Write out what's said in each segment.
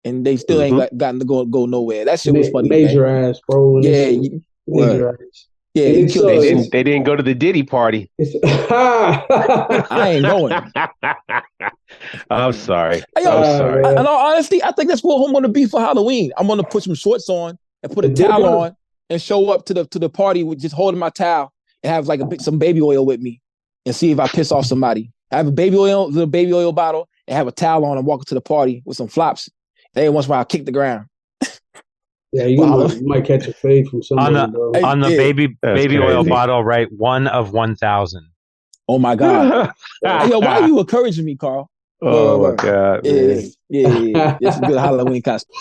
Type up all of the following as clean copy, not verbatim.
and they still ain't gotten to go nowhere. That shit was funny, major man. ass, bro. Yeah, major ass. Yeah, they didn't go to the Diddy party. I ain't going. I'm sorry. Hey, yo, I'm sorry. In all honesty, I think that's what I'm going to be for Halloween. I'm going to put some shorts on and put a towel on and show up to the party with just holding my towel and have like some baby oil with me and see if I piss off somebody. I have a little baby oil bottle and have a towel on and walk to the party with some flops. And every once in a while, I kick the ground. Yeah, you might catch a fade from somebody, on the baby oil bottle, right? 1 of 1,000. Oh my God! Hey, yo, why are you encouraging me, Carl? Oh my God! Yeah. It's a good Halloween costume.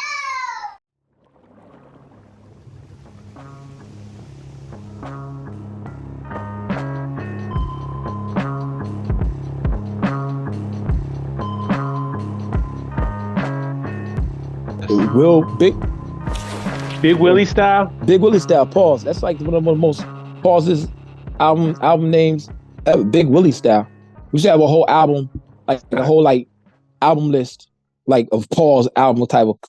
Big Willie style? Big Willie style, pause. That's like one of the most pauses album names ever. Big Willie style. We should have a whole album, like a whole album list, like of Paul's album title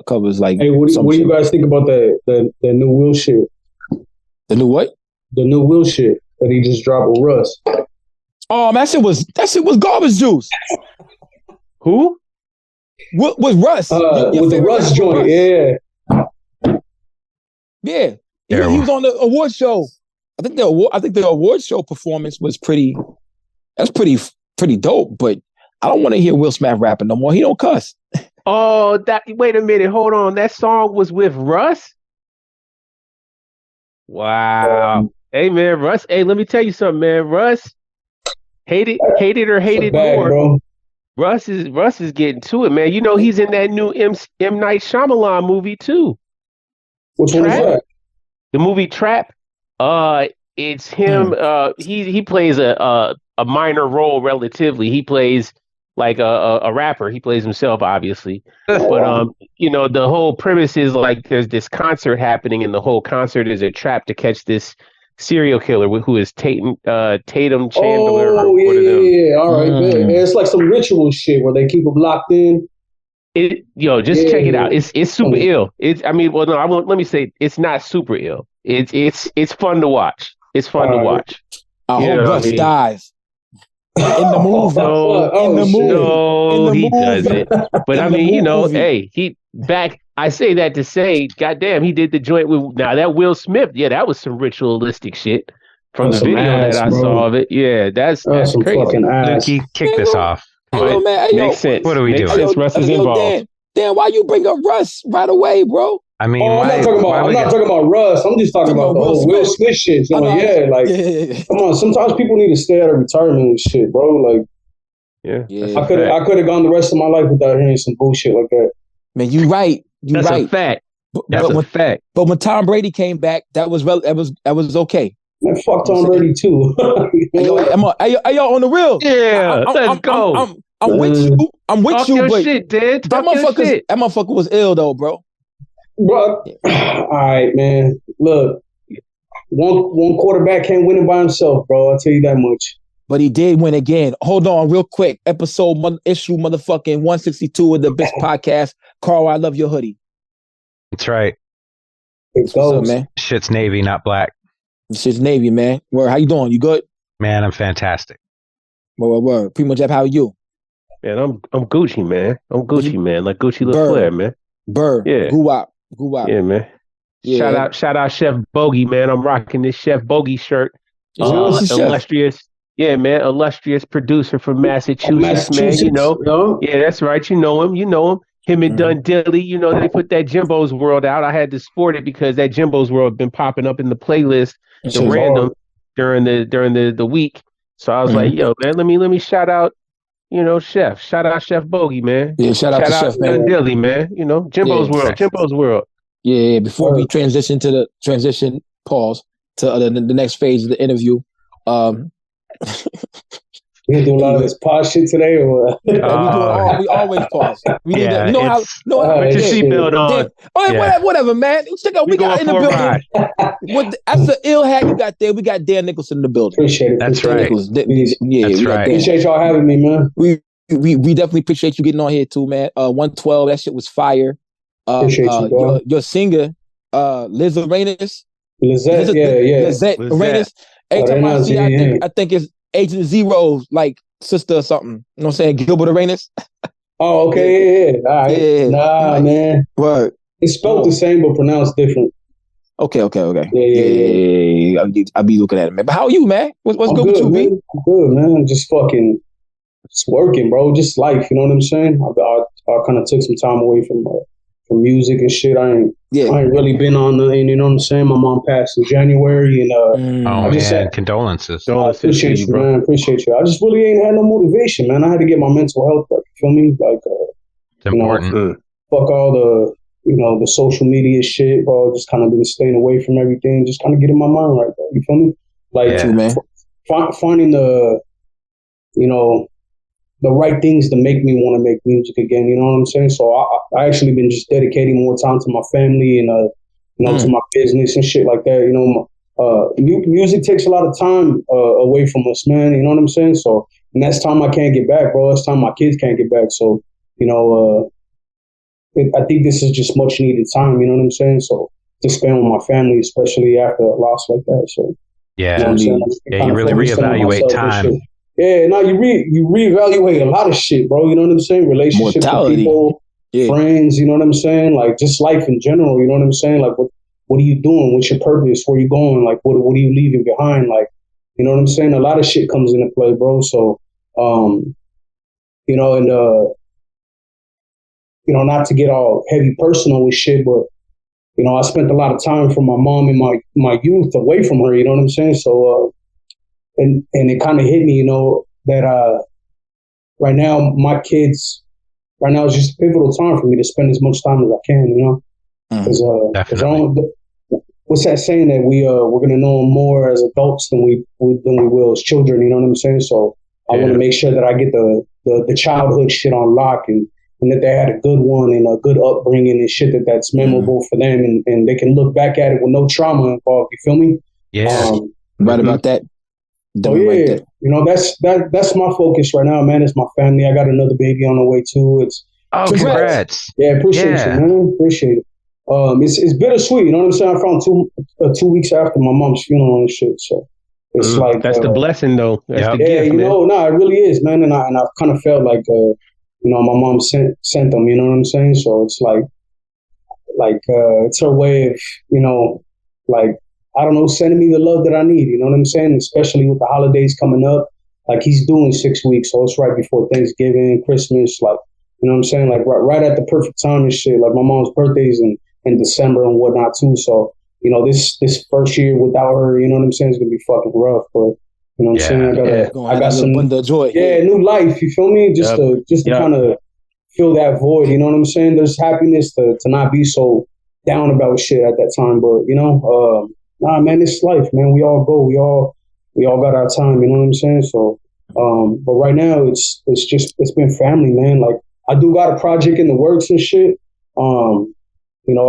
covers. Like, hey, what do you guys think about the new Will shit? The new what? The new Will shit that he just dropped with Russ. Oh, that shit was garbage juice. Who? What was Russ? With the Russ joint, yeah. Yeah, he was on the award show. I think the award show performance was pretty dope. But I don't want to hear Will Smith rapping no more. He don't cuss. Oh, wait a minute, hold on. That song was with Russ? Wow. Hey man, Russ. Hey, let me tell you something, man. Russ, hate it or hate it more. Bro. Russ is getting to it, man. You know he's in that new M. Night Shyamalan movie too. Which one is that? The movie Trap. It's him. He plays a minor role relatively. He plays like a rapper. He plays himself, obviously. But the whole premise is like there's this concert happening, and the whole concert is a trap to catch this serial killer who is Tatum Chandler. Oh yeah. All right, man. It's like some ritual shit where they keep them locked in. Check it out. It's super ill. Let me say it's not super ill. It's fun to watch. It's fun to watch. I hope Russ dies in the movie. No, he doesn't. But I mean, hey, I say that to say, goddamn, he did the joint with. Now that Will Smith, that was some ritualistic shit from the video that I saw of it. Yeah, that's some crazy. Fucking ass. Luke, kick this off. Makes sense. What are we doing? Sense. Russ is involved. Dan, why you bring up Russ right away, bro? I mean, I'm not talking about Russ. I'm just talking about the whole Will Smith shit. Come on. Sometimes people need to stay out of retirement and shit, bro. Like, I could have gone the rest of my life without hearing some bullshit like that. Man, you right. That's a fact. That's a fact. But when Tom Brady came back, that was okay. Man, fuck Tom Brady too. Hey, yo, on the real. Yeah, let's go. I'm with you. Talk your shit, Dad. That motherfucker was ill though, bro. Bro, all right, man. Look, one quarterback can't win it by himself, bro. I'll tell you that much. But he did win again. Hold on, real quick. Issue motherfucking 162 of the best podcast. Carl, I love your hoodie. That's right. What's up, man? Shit's Navy, not black. Shit's Navy, man. Word, how you doing? You good? Man, I'm fantastic. Word. Primo Jeff, how are you? Man, I'm Gucci, man. I'm Gucci, man. Like Gucci LaFleur, man. Bird. Yeah. Goo-wop. Yeah, man. Yeah. Shout out Chef Bogey, man. I'm rocking this Chef Bogey shirt. Illustrious. Yeah, man. Illustrious producer from Massachusetts, man. Yeah, that's right. You know him. Him and Dun Dilly, they put that Jimbo's World out. I had to sport it because that Jimbo's World been popping up in the playlist random during the week. So I was like, yo, man, let me shout out, Chef. Shout out Chef Bogey, man. Yeah, shout out to Chef, man. Dun Dilly, man. Jimbo's World. Jimbo's World. Yeah. Before we transition to the pause to the next phase of the interview, we do a lot of this pause shit today, or what? We always pause. We need to, put your seatbelt on. Whatever, man. Check out, we got in the building. That's the ill hat you got there. We got Dan Nicholson in the building. Appreciate it. That's right. That's right. Appreciate y'all having me, man. We we definitely appreciate you getting on here too, man. 112, that shit was fire. Appreciate you, bro. Your singer, Liz Arenas. Lizette, Lizette Arenas. Every time I see her, I think it's Agent Zero, like sister or something. You know what I'm saying? Gilbert Arenas. Oh, okay, yeah. All right. Yeah. Nah, man. What? It's spelled the same but pronounced different. Okay. Yeah. I'll be looking at it, man. But how are you, man? What's good with you, man? B? I'm good, man. Just working, bro. Just life, you know what I'm saying? I kind of took some time away from music and shit. I ain't really been on nothing, you know what I'm saying? My mom passed in January, and I just said condolences. I appreciate you, man. Appreciate you. I just really ain't had no motivation, man. I had to get my mental health back. You feel me? Like, it's important. Fuck all the the social media shit, bro. Just kind of been staying away from everything. Just kind of getting my mind right, bro. You feel me? Like, man. Finding the the right things to make me want to make music again. You know what I'm saying? So I actually been just dedicating more time to my family and to my business and shit like that. You know, music takes a lot of time away from us, man. You know what I'm saying? So, and that's time I can't get back, bro. That's time my kids can't get back. So, I think this is just much needed time. You know what I'm saying? So to spend with my family, especially after a loss like that. So yeah, you really reevaluate time. Yeah, no, you reevaluate a lot of shit, bro. You know what I'm saying? Relationships with people, friends. You know what I'm saying? Like just life in general. You know what I'm saying? Like what are you doing? What's your purpose? Where you going? Like what are you leaving behind? Like you know what I'm saying? A lot of shit comes into play, bro. So not to get all heavy personal with shit, but I spent a lot of time from my mom in my youth away from her. You know what I'm saying? So. And it kind of hit me, that right now my kids, right now is just a pivotal time for me to spend as much time as I can, because what's that saying that we're gonna know them more as adults than we will as children, you know what I'm saying? So I want to make sure that I get the childhood shit on lock and that they had a good one and a good upbringing and shit that's memorable for them and they can look back at it with no trauma involved. You feel me? Yeah, right about that. So yeah, that's my focus right now, man. It's my family. I got another baby on the way too. Congrats. Yeah, appreciate you, man. Appreciate it. It's bittersweet. You know what I'm saying? I found 2 weeks after my mom's funeral and shit. So it's like that's the blessing, though. That's the gift, man. It really is, man. And I kind of felt like my mom sent them. You know what I'm saying? So it's like it's her way of I don't know, sending me the love that I need. You know what I'm saying? Especially with the holidays coming up. Like he's doing 6 weeks, so it's right before Thanksgiving, Christmas. Like, you know what I'm saying? Like right at the perfect time and shit. Like my mom's birthday's in December and whatnot too. So, this first year without her, you know what I'm saying, is gonna be fucking rough. But you know what I'm saying? I got some joy. Yeah, new life. You feel me? Just to kind of fill that void. You know what I'm saying? There's happiness to not be so down about shit at that time. But nah, man, it's life, man. We all go. We all got our time. You know what I'm saying? So, but right now it's been family, man. Like I do got a project in the works and shit. I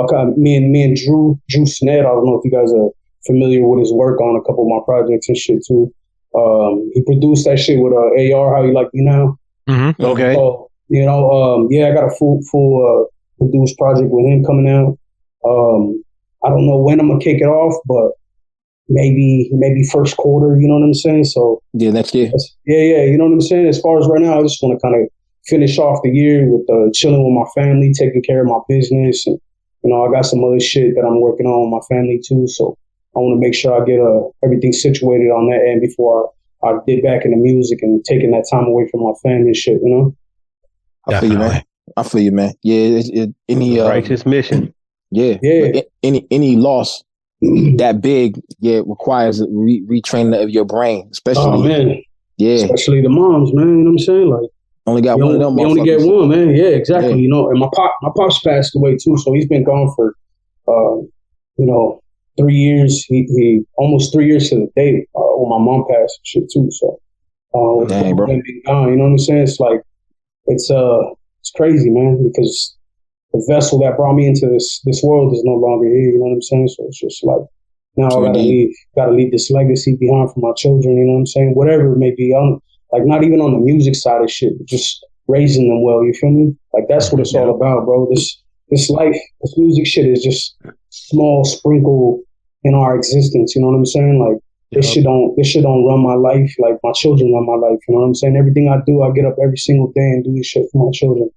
got me and Drew Sned. I don't know if you guys are familiar with his work on a couple of my projects and shit too. He produced that shit with AR. How you like me now? Mm-hmm. Okay. So I got a full produced project with him coming out. I don't know when I'm gonna kick it off, but maybe first quarter. You know what I'm saying? So next year. Yeah. You know what I'm saying? As far as right now, I just want to kind of finish off the year with chilling with my family, taking care of my business, and I got some other shit that I'm working on with my family too. So I want to make sure I get everything situated on that end before I get back into music and taking that time away from my family and shit. I feel you, man. Yeah, any righteous mission. Yeah. Any loss that big, requires retraining of your brain, especially. Oh man, yeah, especially the moms, man. You know what I'm saying? Like only got one of them. You only get one, man. Yeah, exactly. Yeah. And my pops passed away too, so he's been gone for 3 years. He almost 3 years to the day when my mom passed and shit too. So dang, bro. Been gone, you know what I'm saying? It's like it's crazy, man, because the vessel that brought me into this world is no longer here. You know what I'm saying? So it's just like now I gotta leave this legacy behind for my children. You know what I'm saying? Whatever it may be, like not even on the music side of shit, but just raising them well. You feel me? Like that's what it's all about, bro. This life, this music shit is just small sprinkle in our existence. You know what I'm saying? Like this shit don't run my life. Like my children run my life. You know what I'm saying? Everything I do, I get up every single day and do this shit for my children. You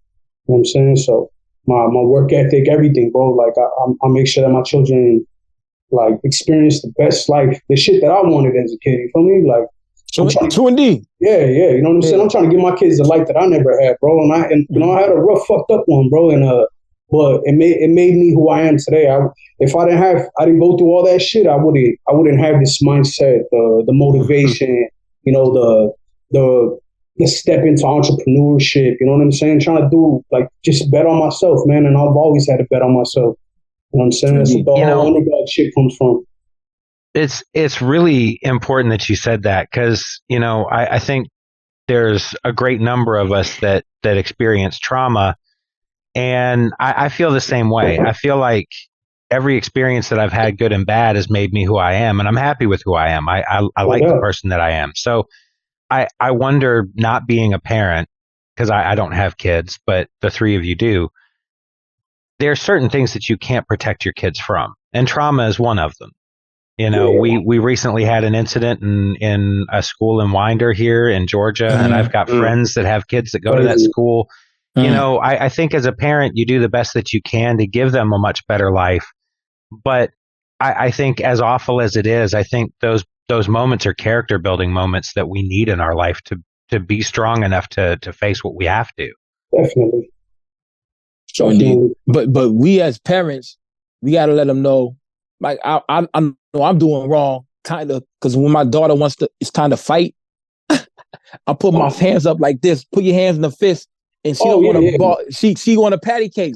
know what I'm saying? So my work ethic, everything, bro. Like I make sure that my children like experience the best life, the shit that I wanted as a kid. You feel me? Like true indeed. Yeah. You know what I'm saying? I'm trying to give my kids the life that I never had, bro. And you know, I had a rough, fucked up one, bro. And but it made me who I am today. If I didn't go through all that shit, I wouldn't have this mindset, the motivation, you know, the step into entrepreneurship. You know what I'm saying? Trying to do like just bet on myself, man. And I've always had to bet on myself. You know what I'm saying? That's what the whole underdog shit comes from. It's really important that you said that because, you know, I think there's a great number of us that experience trauma. And I feel the same way. I feel like every experience that I've had, good and bad, has made me who I am. And I'm happy with who I am. I like the person that I am. So I wonder, not being a parent, because I don't have kids, but the three of you do, there are certain things that you can't protect your kids from. And trauma is one of them. You know, we recently had an incident in a school in Winder here in Georgia, and I've got friends that have kids that go to that school. You know, I think as a parent, you do the best that you can to give them a much better life. But I think, as awful as it is, I think those moments are character building moments that we need in our life to be strong enough to face what we have to. Definitely. Indeed. But we as parents, we got to let them know, like, I know I'm doing wrong, kind of, because when my daughter it's time to fight, I put my hands up like this, put your hands in the fist, and she don't want to she want a patty cake.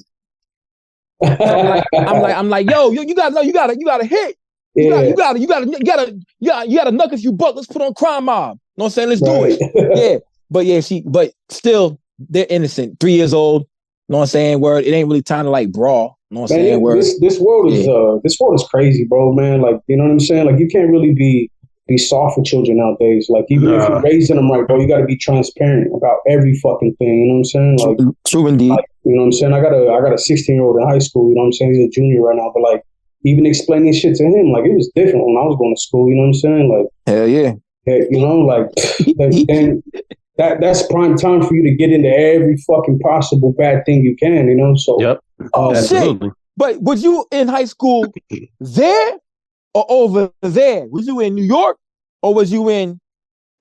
So I'm like, yo, you gotta hit. You gotta knuck if you buck. Let's put on Crime Mob. You know what I'm saying? Let's do it. But still, they're innocent. 3 years old. You know what I'm saying? Word. It ain't really time to like brawl. You know what I'm saying? Word. This world is crazy, bro, man. Like, you know what I'm saying? Like, you can't really be soft with children nowadays. Like, even if you're raising them right, bro, you got to be transparent about every fucking thing. You know what I'm saying? Like, true indeed. Like, you know what I'm saying? I got a 16-year-old in high school. You know what I'm saying? He's a junior right now. But like, even explaining shit to him, like, it was different when I was going to school. You know what I'm saying? Like, hell yeah. You know, like, then that's prime time for you to get into every fucking possible bad thing you can. You know? So absolutely. Shit. But was you in high school there or over there? Was you in New York or was you in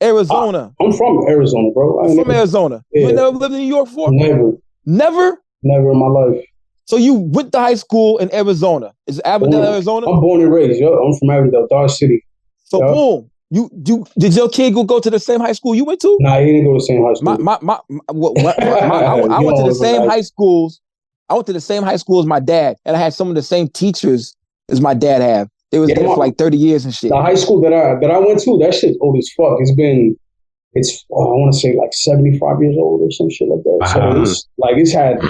Arizona? I'm from Arizona, bro. From Arizona. Yeah. You never lived in New York before? Never in my life. So you went to high school in Arizona. Is it Avondale, Arizona? I'm born and raised. Yo, I'm from Avondale, Dodge City. So boom. You did your kid go to the same high school you went to? Nah, he didn't go to the same high school. I went to the same high schools. I went to the same high school as my dad, and I had some of the same teachers as my dad have. They was there for like 30 years and shit. The high school that I went to, that shit's old as fuck. I want to say like 75 years old or some shit like that. So it's had,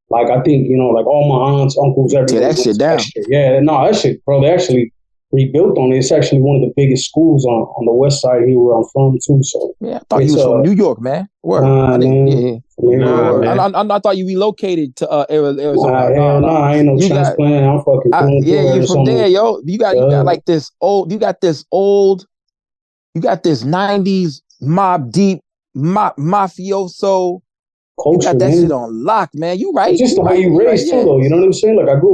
like, I think, you know, like all my aunts, uncles, everything. Tear that shit down. That shit, bro, they actually rebuilt on it. It's actually one of the biggest schools on the west side here where I'm from too. So yeah, I thought you was from New York, man. Word. I thought you relocated to Arizona. I ain't no transplant. I'm fucking you from there, yo. You got like this old. You got this 90s mob deep mafioso culture. You got that shit on lock, man. You right. It's just the way you raised too, though. You know what I'm saying? Like, I grew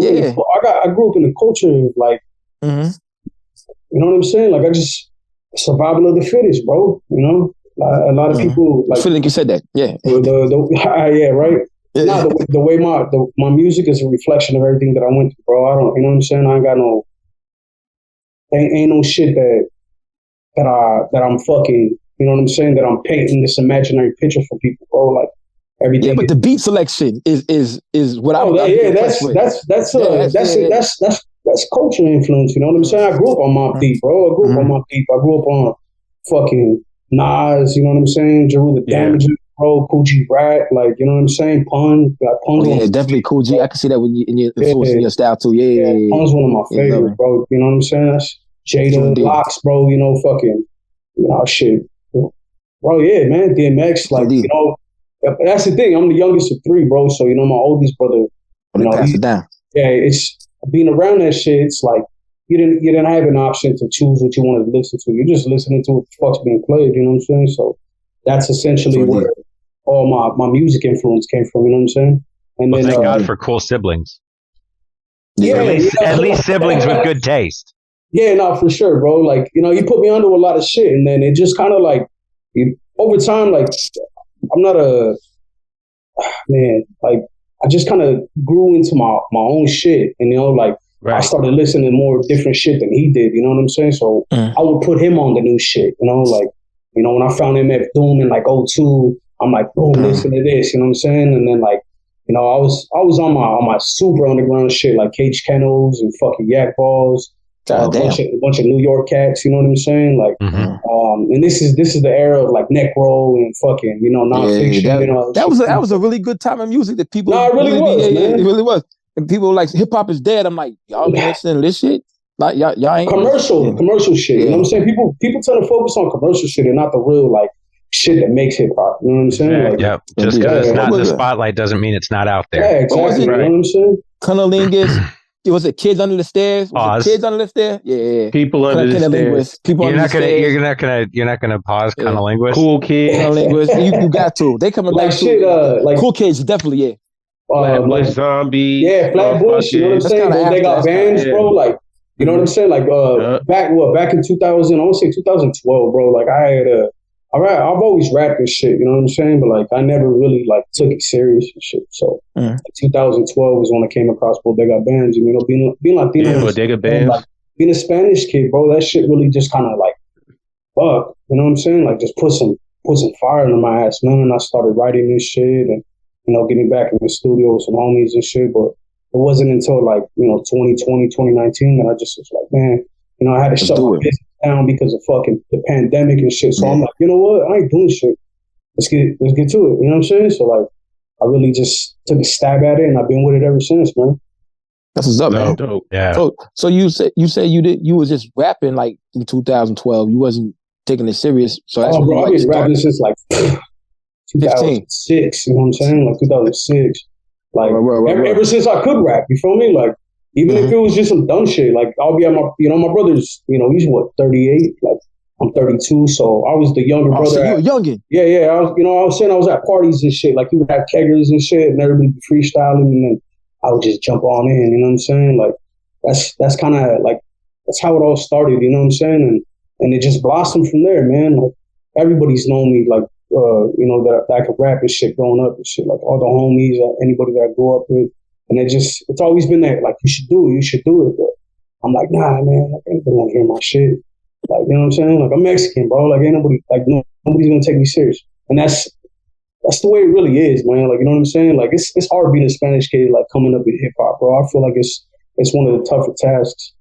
up in the culture of like. You know what I'm saying? Like, I just survival of the fittest, bro. You know, a lot of people like. I feel like you said that, yeah. Yeah, right. Yeah. Nah, the way my music is a reflection of everything that I went through, bro. You know what I'm saying? I ain't got ain't no shit that I'm fucking. You know what I'm saying? That I'm painting this imaginary picture for people, bro. Like everything. Yeah, but the beat selection is what that's culture influence, you know what I'm saying? I grew up on Mobb Deep, bro. I grew up on fucking Nas, you know what I'm saying? Jeru the Damager, bro. Kool G Rap, like, you know what I'm saying? Pun. Definitely Kool G. I can see that in your influence in your style too. Yeah. Pun's one of my favorites, bro. You know what I'm saying? That's Jada, Locks, bro. You know, fucking, shit. Bro, yeah, man. DMX, like, you know, that's the thing. I'm the youngest of 3, bro. So, my oldest brother, pass it down. Yeah, it's being around that shit. It's like you didn't have an option to choose what you wanted to listen to. You're just listening to what the fuck's being played. You know what I'm saying? So that's essentially where all my music influence came from. You know what I'm saying? And then thank God for cool siblings. Yeah, at least siblings with good taste. Yeah, no, for sure, bro. Like, you put me onto a lot of shit, and then it just kind of like, over time, like, I'm not like, I just kind of grew into my own shit, and, like, I started listening to more different shit than he did, you know what I'm saying? So I would put him on the new shit, like, when I found MF Doom in, like, 02, I'm like, boom, listen to this, you know what I'm saying? And then, like, I was on my super underground shit, like Cage Kennels and fucking Yak Balls, a bunch of New York cats, you know what I'm saying? Like, and this is the era of like Necro and fucking, nonfiction. That was a really good time of music that people. No, it really was, man. It really was. And people were like, hip hop is dead. I'm like, y'all been listening to this shit? Like, y'all ain't commercial shit. You know what I'm saying? People tend to focus on commercial shit and not the real like shit that makes hip hop. You know what I'm saying? Like, just because it's not in the spotlight doesn't mean it's not out there. Yeah, exactly. You know what I'm saying? Cunnilingus. Was it Kids Under the Stairs? Kids Under the Stairs? Yeah. People Under the Stairs. You're not gonna pause Cunnilingus. Cool Kids. Cunnilingus. You got to. They coming like back shit. Like Cool Kids, definitely. Yeah. Flatbush Zombies. Yeah, Flatbush. You know what I'm saying? They got bands, bro. Like, you know what I'm saying? Like, back in 2000, I want to say 2012, bro. Like, I've always rapped and shit, you know what I'm saying? But like, I never really like took it serious and shit. So, 2012 was when I came across Bodega Bands, and being Latino, Bodega Bands, like being a Spanish kid, bro. That shit really just kind of like, fuck, you know what I'm saying? Like, just put some fire into my ass, man. And I started writing this shit, and getting back in the studio with some homies and shit. But it wasn't until like 2020, 2019 that I just was like, man, I had to shut my business down because of fucking the pandemic and shit. So I'm like, you know what? I ain't doing shit. Let's get to it. You know what I'm saying? So like, I really just took a stab at it, and I've been with it ever since, man. That's what's up, man. Dope. Yeah. So you said you was just rapping like in 2012. You wasn't taking it serious. So that's bro, I've been rapping since like 2006. You know what I'm saying? Like 2006. Like ever since I could rap. You feel me? Like. Even if it was just some dumb shit, like I'll be at my brother's, he's 38, like I'm 32, so I was the younger brother. So you were youngin'. Yeah. I was saying I was at parties and shit, like you would have keggers and shit, and everybody be freestyling, and then I would just jump on in, you know what I'm saying? Like that's kind of like that's how it all started, you know what I'm saying? And it just blossomed from there, man. Like everybody's known me, like that I could rap and shit growing up and shit, like all the homies, anybody that I grew up with. And it's always been that, like, you should do it. But I'm like, nah, man, like, ain't nobody want to hear my shit. Like, you know what I'm saying? Like, I'm Mexican, bro. Like, ain't nobody, like, nobody's going to take me serious. And that's the way it really is, man. Like, you know what I'm saying? Like, it's hard being a Spanish kid, like, coming up in hip hop, bro. I feel like it's one of the tougher tasks.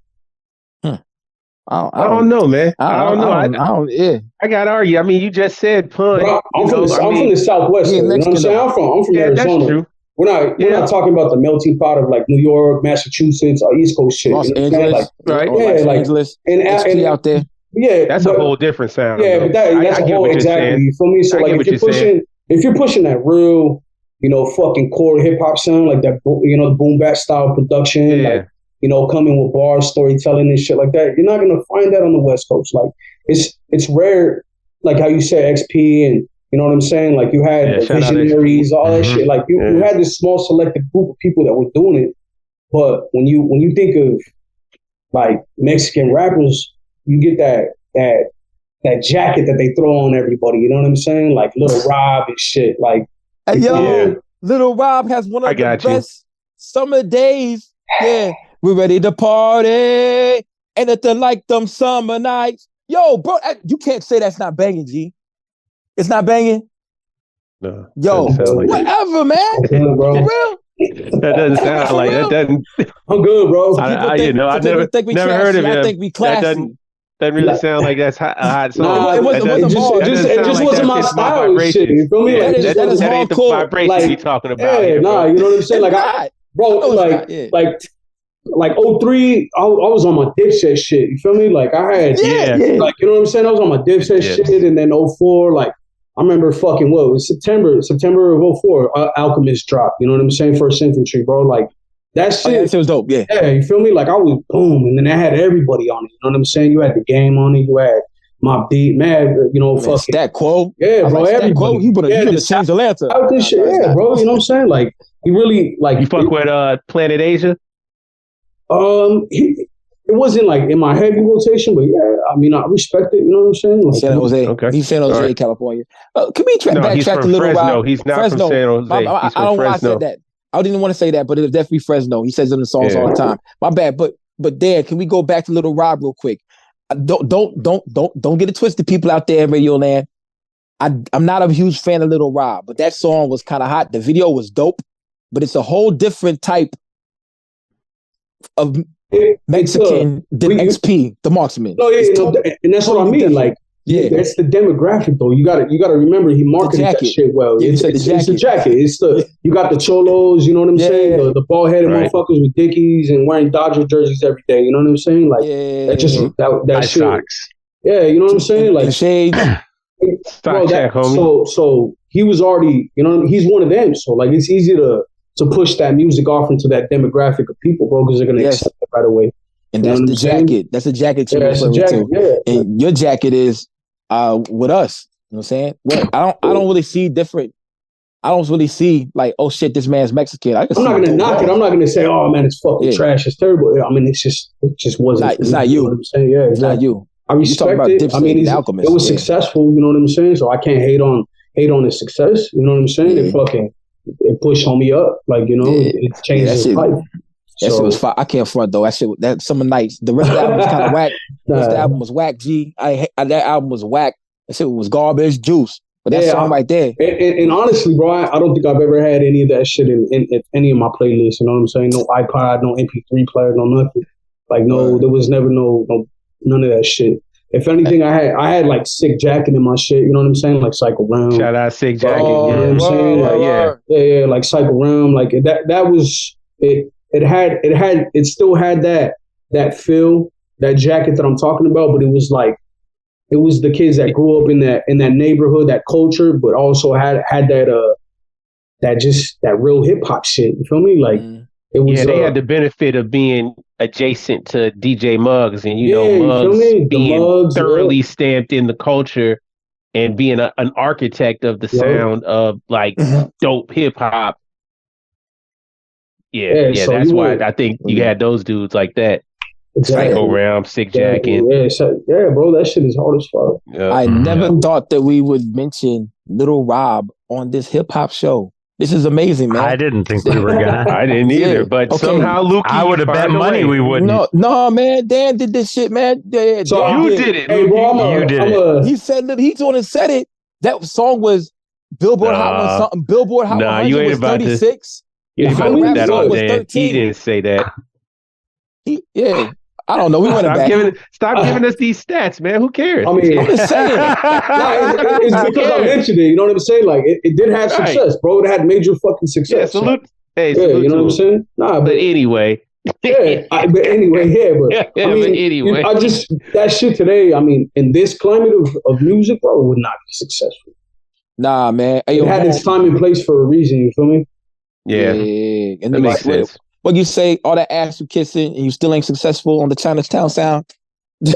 I don't know, man. I don't know. Yeah. I got to argue. I mean, you just said pun. Bro, I'm from the Southwest. You know what I'm saying? I'm from Arizona. That's true. We're not talking about the melting pot of like New York, Massachusetts, or East Coast shit. Los Angeles, like, right? Yeah, Los Angeles, and out there. Yeah, that's a whole different sound. Yeah, but that's a whole exactly. You feel me? So like, if you're pushing that real, fucking core hip hop sound, like that, the boom bap style production, like coming with bars, storytelling and shit like that, you're not gonna find that on the West Coast. Like it's rare, like how you said XP and. You know what I'm saying? Like you had visionaries, all that shit. Like you had this small selected group of people that were doing it. But when you think of like Mexican rappers, you get that jacket that they throw on everybody. You know what I'm saying? Like Lil Rob and shit. Like Lil Rob has one of the best summer days. Yeah, we're ready to party. Anything like them summer nights. Yo, bro, you can't say that's not banging, G. It's not banging? No. Yo, like whatever, man. Bro. For real? That doesn't sound like that. Doesn't. I'm good, bro. I never heard of it. I think we classy. That doesn't really sound like that's hot song. Nah, it just wasn't my style and shit. You feel me? That is ain't the vibration you talking about. Yeah, nah, you know what I'm saying? Like 03, I was on my Dipset shit. You feel me? Like I had, like, you know what I'm saying? I was on my Dipset shit, and then 04, like I remember fucking what it was September of 04. Alchemist dropped. You know what I'm saying? First Infantry, bro. Like that shit. That shit was dope. Yeah. Yeah, you feel me? Like I was boom, and then I had everybody on it. You know what I'm saying? You had the game on it. You had my beat, man. You know, fucking Stat Quo. Yeah, bro. Like everybody. Quo, he would have changed Atlanta. Out this shit, yeah, bro. You know what I'm saying? Like he really like. You fuck with Planet Asia? It wasn't like in my heavy rotation, but yeah, I mean, I respect it. You know what I'm saying? Like, San Jose. Okay. He's San Jose, right. California. Can we backtrack a little while? He's not Fresno. From San Jose. He's I don't know why I said that. I didn't want to say that, but it was definitely Fresno. He says it in the songs all the time. My bad. But Dan, can we go back to Little Rob real quick? Don't get it twisted, people out there in Radio Land. I'm not a huge fan of Little Rob, but that song was kind of hot. The video was dope, but it's a whole different type of Mexican than XP, the marksman. No, yeah, and that's what I mean. Like, that's the demographic, though. You gotta remember he marketed that shit well. Yeah, it's the jacket. It's you got the cholos. You know what I'm saying? The bald headed motherfuckers with Dickies and wearing Dodger jerseys every day. You know what I'm saying? Like that just that shit. Socks. Yeah, you know what I'm saying? Like shades. Bro, so he was already, you know, he's one of them. So like it's easy to push that music off into that demographic of people, bro, because they're gonna accept it right away. And that's the jacket. That's the jacket you're referring to. Yeah. And your jacket is with us. You know what I'm saying? Well, I don't really see different. I don't really see like, oh shit, this man's Mexican. I'm not gonna knock it. I'm not gonna say, oh man, it's fucking trash. It's terrible. I mean, it just wasn't. It's not you. You know what I'm saying? Yeah, it's not you. I respect it. I mean, it was successful. You know what I'm saying? So I can't hate on his success. You know what I'm saying? It pushed homie up. Like, you know, it changed his life. That shit was fire. I can't front though. That Summer Nights. The rest of the album was kind of whack. The rest of the album was whack. That album was whack. That shit was garbage juice. But that song right there. And honestly, bro, I don't think I've ever had any of that shit in any of my playlists. You know what I'm saying? No iPod, no MP3 player, no nothing. Like there was never none of that shit. If anything, I had like Sick Jacket in my shit. You know what I'm saying? Like Cycle Round. Shout out Sick Jacket. You know what I'm saying? Yeah. Like Cycle Round. Like that was it. It still had that feel, that jacket that I'm talking about, but it was the kids that grew up in that neighborhood, that culture, but also had that real hip hop shit. You feel me? Like it was. Yeah, they had the benefit of being adjacent to DJ Muggs, and Muggs being thoroughly stamped in the culture and being an architect of the sound of like dope hip hop. Yeah, so that's why I think you had those dudes like that. Exactly. Psycho Realm, Sick Jacket. Yeah, bro, that shit is hard as fuck. Yeah. I never thought that we would mention Little Rob on this hip hop show. This is amazing, man. I didn't think we were gonna. I didn't either, but somehow Luke, I would have bet money we wouldn't. No, man. Dan did this shit, man. Yeah, so you did it. Hey, bro, you did it. He said that he's on and said it. That song was Billboard Hot 1 something. Billboard Hot 100 you ain't was about 36. You ain't about to put that on Dan. He didn't say that. I don't know. We went back. Stop giving us these stats, man. Who cares? I mean, I'm just saying. It's because I mentioned it. You know what I'm saying? Like, it did have success, bro. It had major fucking success. Yeah, salute. Hey, you know what I'm saying? Nah, but anyway. But anyway, I just that shit today. I mean, in this climate of music, bro, would not be successful. Nah, man. It had its time and place for a reason. You feel me? Yeah. And that makes sense. What you say, all that ass you kissing and you still ain't successful on the Chinatown sound? Yeah.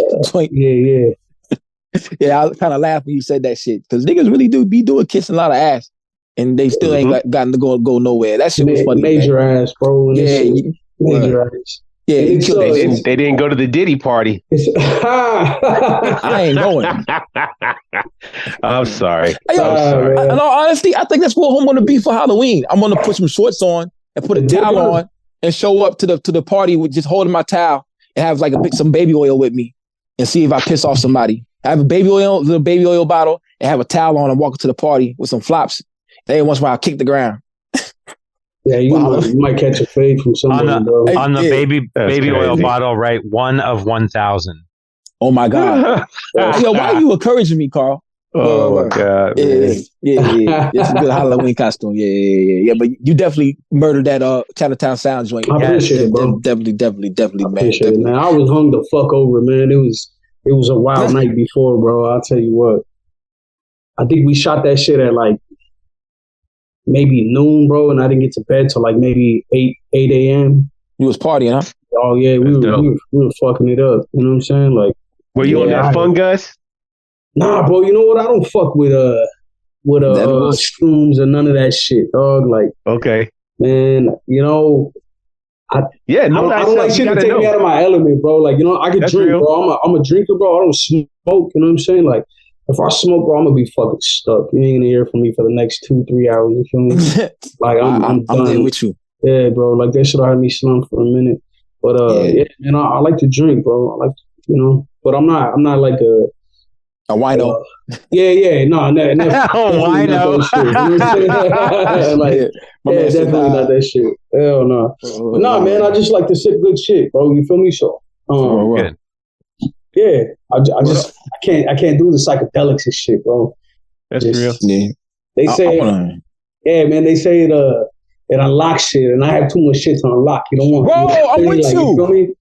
Yeah, I kind of laugh when you said that shit because niggas really do be doing kissing a lot of ass and they still ain't gotten to go nowhere. That shit was funny. Major ass, bro. Major ass. Yeah, they didn't go to the Diddy party. I ain't going. I'm sorry. In all honesty, I think that's what I'm going to be for Halloween. I'm going to put some shorts on and put a towel on and show up to the party with just holding my towel and have like some baby oil with me and see if I piss off somebody. I have a little baby oil bottle and have a towel on and walk to the party with some flops. And every once in a while, I kick the ground. Yeah, you might catch a fade from somebody, bro. On the baby oil bottle, right? 1 of 1,000. Oh my God. Yo, why are you encouraging me, Carl? Oh my God. Yeah. It's a good Halloween costume. Yeah. But you definitely murdered that Chinatown Sound joint. I appreciate it, bro. Definitely, man. Appreciate it, man. I was hung the fuck over, man. It was a wild night before, bro. I'll tell you what. I think we shot that shit at like maybe noon, bro, and I didn't get to bed till like maybe 8 a.m. You was partying, huh? Oh yeah, we were fucking it up. You know what I'm saying? Like, were you on that fun, Gus? Nah, bro. You know what? I don't fuck with shrooms or none of that shit, dog. Like, okay, man. You know, I don't like shit to take me out of my element, bro. Like, you know, I can drink, real. Bro. I'm a drinker, bro. I don't smoke. You know what I'm saying? Like, if I smoke, bro, I'm gonna be fucking stuck. You ain't gonna hear from me for the next 2-3 hours. You feel me? Like, I'm there with you. Yeah, bro. Like, that shit had me slump for a minute. But yeah, man, I like to drink, bro. I like, you know, but I'm not like a wino. No, never. Wino. Like, definitely not that shit. Hell no. But nah, man, I just like to sip good shit, bro. You feel me? So, good. Yeah, I can't do the psychedelics and shit, bro. That's real. Yeah. They say, yeah, man. They say it unlocks shit, and I have too much shit to unlock. You don't want. Bro, I'm with you. You feel me?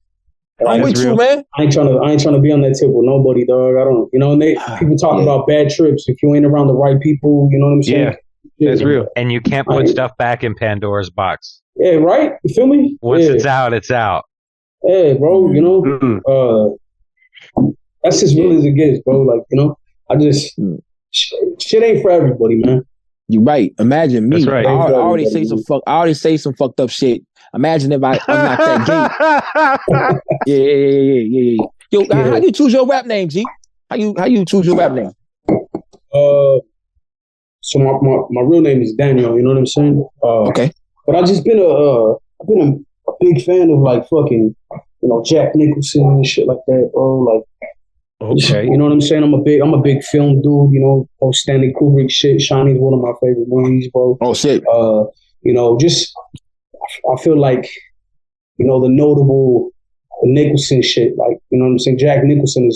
I'm with you, man. I ain't trying to be on that tip with nobody, dog. I don't. You know, and people talk about bad trips if you ain't around the right people. You know what I'm saying? Yeah, that's real. And you can't put stuff back in Pandora's box. Yeah, right. You feel me? Once it's out, it's out. Yeah, bro. You know, that's as real as it gets, bro. Like, you know, I just shit ain't for everybody, man. You right. Imagine me. That's right. I already say some fucked up shit. Imagine if I unlock that gate. Yeah. Yo, how you choose your rap name, G? How you choose your rap name? So my real name is Daniel. You know what I'm saying? Okay. But I've just been a big fan of like fucking, you know, Jack Nicholson and shit like that, bro. Like, okay, you know what I'm saying? I'm a big film dude. You know, post Stanley Kubrick shit. Shiny's one of my favorite movies, bro. Oh shit. You know, just I feel like, you know, the Nicholson shit. Like, you know what I'm saying? Jack Nicholson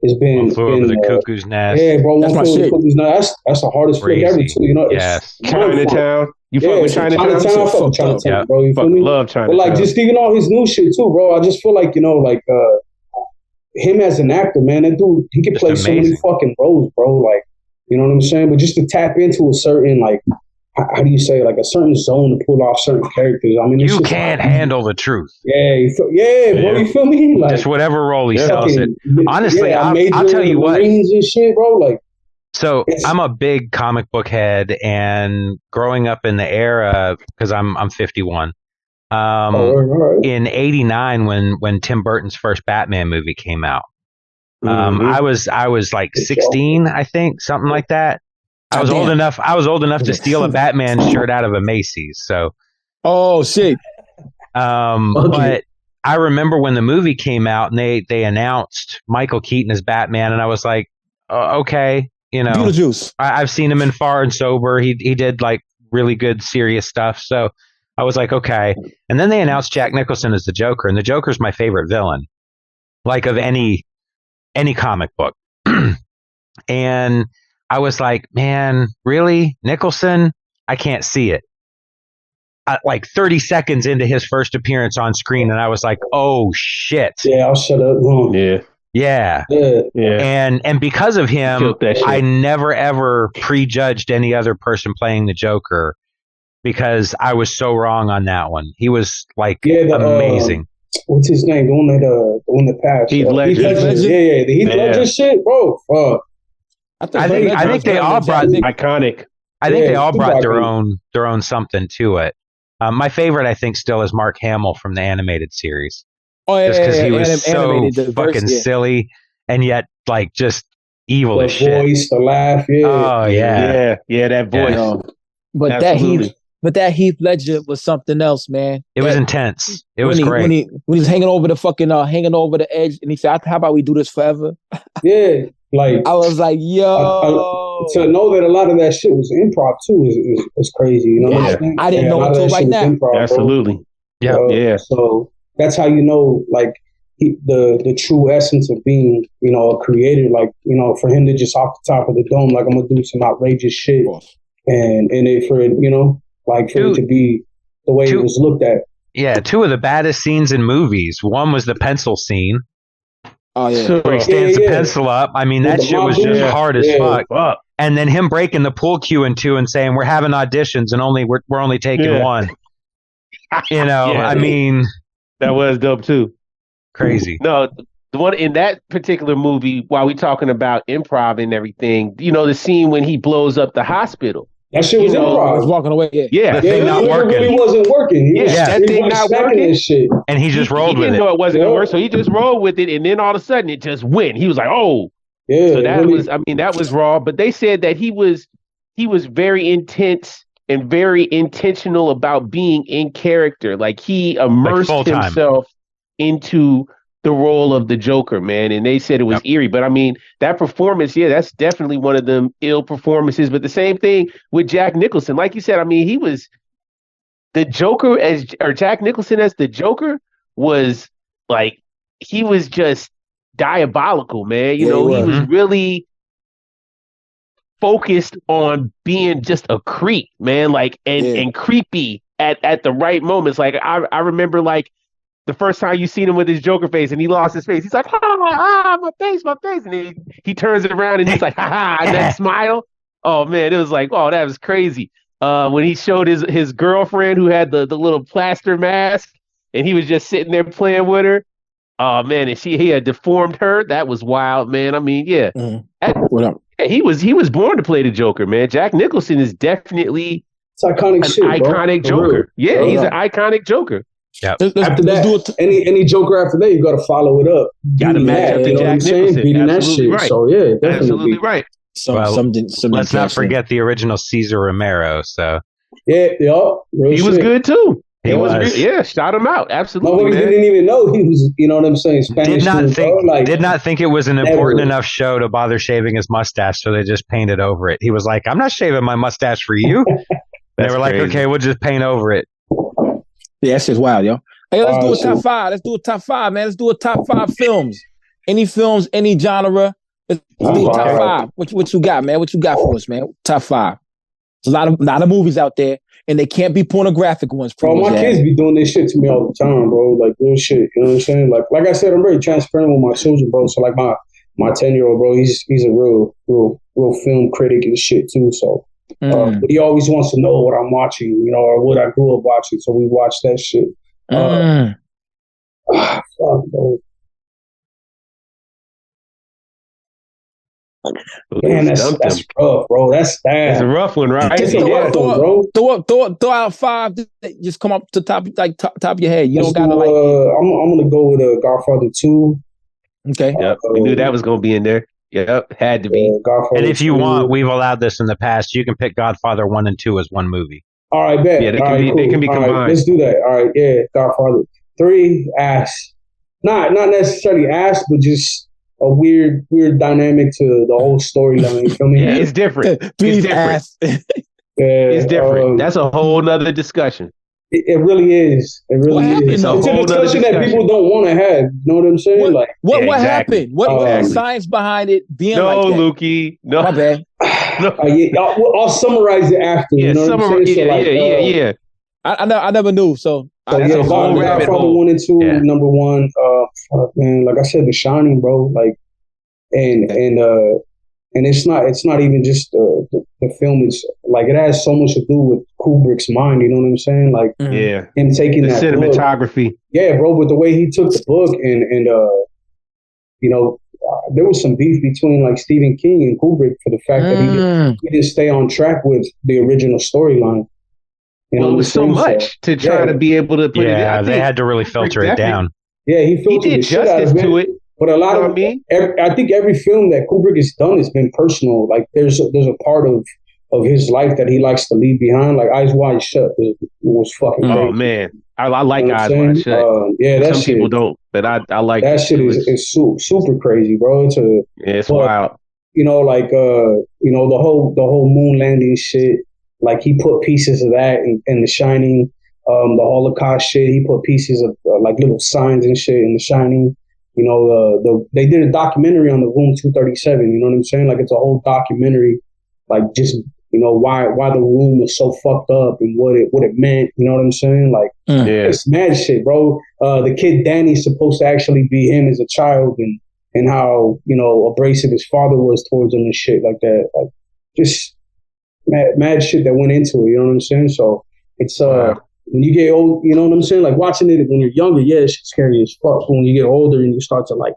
has been over the cuckoo's nest. Yeah, bro. That's my shit. That's the hardest flick ever too. You know, yes. Chinatown. You fuck with Chinatown? I fuck with Chinatown, bro. You feel me? Love Chinatown. But like, just even all his new shit too, bro. I just feel like, you know, like him as an actor, man, that dude, he can play so many fucking roles, bro. Like, you know what I'm saying? But just to tap into a certain, like, how do you say, like a certain zone to pull off certain characters. I mean, you can't handle the truth. Yeah, bro. You feel me? Like, just whatever role he sells it. Honestly, I'll tell you what. Marines and shit, bro. Like, so I'm a big comic book head, and growing up in the era, because I'm 51. In '89, when Tim Burton's first Batman movie came out, I was like 16, I think, something like that. I was old enough to steal a Batman shirt out of a Macy's. So, oh shit. But I remember when the movie came out and they announced Michael Keaton as Batman, and I was like, okay, you know, Beetlejuice. I've seen him in Far and Sober. He did like really good serious stuff. So I was like, okay. And then they announced Jack Nicholson as the Joker, and the Joker's my favorite villain, like of any comic book. And I was like, man, really? Nicholson? I can't see it. Like 30 seconds into his first appearance on screen, and I was like, oh, shit. Yeah, I'll shut up. Yeah. And because of him, I never, ever prejudged any other person playing the Joker because I was so wrong on that one. He was, like, amazing. What's his name? The one that passed. Heath Ledger. Yeah. The Heath Ledger shit, bro. I think they all brought iconic. I think they all brought their own something to it. My favorite, I think, still is Mark Hamill from the animated series. Oh yeah, just because he was so fucking silly and yet like just evil as shit. The voice, the laugh, Oh yeah, that voice. But that Heath Ledger was something else, man. It was intense. It was great. When he was hanging over the edge, and he said, "How about we do this forever?" Yeah. Like, I was like, yo. To know that a lot of that shit was improv too is crazy. You know what I'm saying? I didn't know until right now. Improv, absolutely. Yeah. So that's how you know, like, the true essence of being, you know, a creator. Like, you know, for him to just off the top of the dome, like, I'm gonna do some outrageous shit, and it for it, you know, like for it to be the way it was looked at. Yeah, two of the baddest scenes in movies. One was the pencil scene. Oh yeah, where he stands the pencil up. I mean, that shit was just hard as fuck. and then him breaking the pool cue in two and saying we're having auditions and we're only taking one. You know, I mean, that was dope too. Crazy. No, the one in that particular movie, while we talking about improv and everything, you know, the scene when he blows up the hospital. That shit was improv. I was walking away. The thing not working. It wasn't working. That thing not working. Shit. And he just rolled with it. He didn't know it wasn't going to work, so he just rolled with it, and then all of a sudden it just went. He was like, "Oh." Yeah. So that was, I mean, that was raw. But they said that he was very intense and very intentional about being in character. Like he immersed himself into the role of the Joker, man. And they said it was eerie. But I mean, that performance, that's definitely one of them ill performances. But the same thing with Jack Nicholson. Like you said, I mean, he was the Joker Jack Nicholson as the Joker was like, he was just diabolical, man. You know, he was really focused on being just a creep, man, like and creepy at the right moments. Like I remember like the first time you seen him with his Joker face and he lost his face, he's like, my face. And he turns it around and he's like, and that smile. Oh man, it was like, oh, that was crazy. When he showed his girlfriend who had the little plaster mask and he was just sitting there playing with her. Oh man, and he had deformed her. That was wild, man. I mean, What up? He was born to play the Joker, man. Jack Nicholson is definitely it's iconic iconic Joker. Yeah, he's an iconic Joker. Yeah. After that, any Joker after that, you got to follow it up. Got to match up to Jack Nicholson. Beating that shit. Right. So definitely. Absolutely right. Something let's not forget the original Cesar Romero. So he was good too. He was shot him out. Absolutely. Nobody didn't even know he was, you know what I'm saying, Spanish. Did not think it was an important enough show to bother shaving his mustache, so they just painted over it. He was like, I'm not shaving my mustache for you. They were like, okay, we'll just paint over it. Yeah, that's just wild, yo. Hey, let's do a top five. Let's do a top five, man. Let's do a top five films. Any films, any genre. Let's do a top five. What you got, man? What you got for us, man? Top five. There's a lot of movies out there. And they can't be pornographic ones. Bro, my kids be doing this shit to me all the time, bro. Like real shit. You know what I'm saying? Like I said, I'm very transparent with my children, bro. So like my 10-year-old, bro, he's a real film critic and shit too. So but he always wants to know what I'm watching, you know, or what I grew up watching. So we watch that shit. Fuck, bro. Man, that's rough, bro. That's a rough one, right? It's a rough one, bro. Throw out five. Just come up to top of your head. You don't gotta like. I'm gonna go with Godfather 2. Okay. Yep. We knew that was gonna be in there. Yep. Had to be. Godfather and if 2. you want, we've allowed this in the past. You can pick Godfather 1 and 2 as one movie. All right, bet. Yeah, they can be combined. Right, let's do that. All right, yeah. Godfather 3, ass. Not necessarily ass, but just a weird dynamic to the whole storyline. You feel me? Yeah, it's different. It's different. It's different. That's a whole nother discussion. It really is. It really is. It's a discussion that people don't want to have. You know what I'm saying? What happened? What was the science behind it being like that? Lukey. No, my bad. I'll summarize it after. Yeah, you know what I'm saying? Yeah. I never knew. So Godfather 1 and 2, number one. Man, like I said, The Shining, bro. Like, and it's not even just the film. It's like it has so much to do with Kubrick's mind. You know what I'm saying? Like, him taking the that cinematography. Book. Yeah, bro. But the way he took the book and you know, there was some beef between like Stephen King and Kubrick for the fact that he didn't stay on track with the original storyline. You know, it was so much to try to be able to put it in. Yeah, they had to really filter it down. Yeah, he did justice to it. But a lot of I think every film that Kubrick has done has been personal. Like there's a part of his life that he likes to leave behind. Like Eyes Wide Shut was fucking great. Oh man, I like Eyes Wide Shut. That some people don't, but I like that shit. Is super crazy, bro. It's wild. You know, like you know, the whole moon landing shit. Like he put pieces of that in The Shining. The Holocaust shit. He put pieces of like little signs and shit in The Shining. You know, they did a documentary on the Room 237. You know what I'm saying? Like it's a whole documentary, like just you know why the room was so fucked up and what it meant. You know what I'm saying? Like it's mad shit, bro. The kid Danny's supposed to actually be him as a child and how you know abrasive his father was towards him and shit like that. Like just mad shit that went into it. You know what I'm saying? So it's when you get old, you know what I'm saying? Like watching it when you're younger, yeah, it's scary as fuck. But when you get older and you start to like,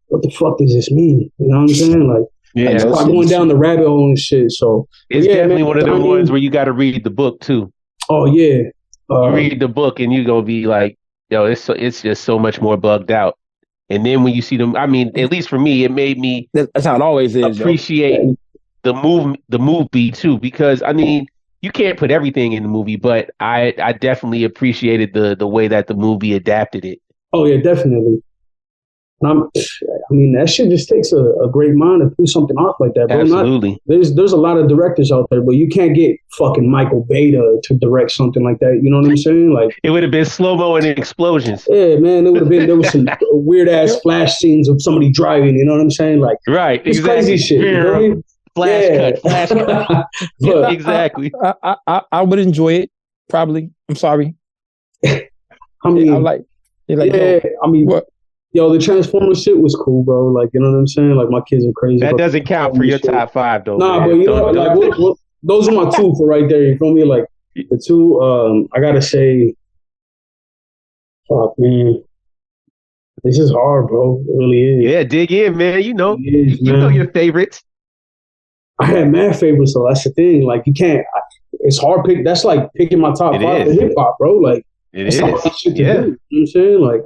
what the fuck does this mean? You know what I'm saying? Like, yeah, start going down the rabbit hole and shit. So it's definitely one of the ones where you got to read the book too. Oh yeah, you read the book and you gonna be like, yo, it's just so much more bugged out. And then when you see them, I mean, at least for me, it made me that's how it always is. Appreciate the movie too, because I mean, you can't put everything in the movie, but I definitely appreciated the way that the movie adapted it. Oh yeah, definitely. I mean, that shit just takes a great mind to do something off like that, bro. Absolutely. There's a lot of directors out there, but you can't get fucking Michael Bay to direct something like that. You know what I'm saying? Like it would have been slow-mo and explosions. Yeah, man. It would have been. There was some weird ass flash scenes of somebody driving. You know what I'm saying? Like right, it's exactly. crazy shit. You know what I mean? Flash cut. But, exactly. I would enjoy it. Probably. I'm sorry. I mean, I mean, what? Yo, the Transformers shit was cool, bro. Like, you know what I'm saying? Like, my kids are crazy. That doesn't count for your top 5, though. Nah, man. But you know, like, those are my 2 for right there. You feel me? Like, the 2, I gotta say, fuck, man. This is hard, bro. It really is. Yeah, dig in, man. You know your favorites. I had mad favorites, so that's the thing. Like, you can't. It's hard pick. That's like picking my top 5 for hip hop, bro. Like, it's hard shit to do. You know what I'm saying? Like,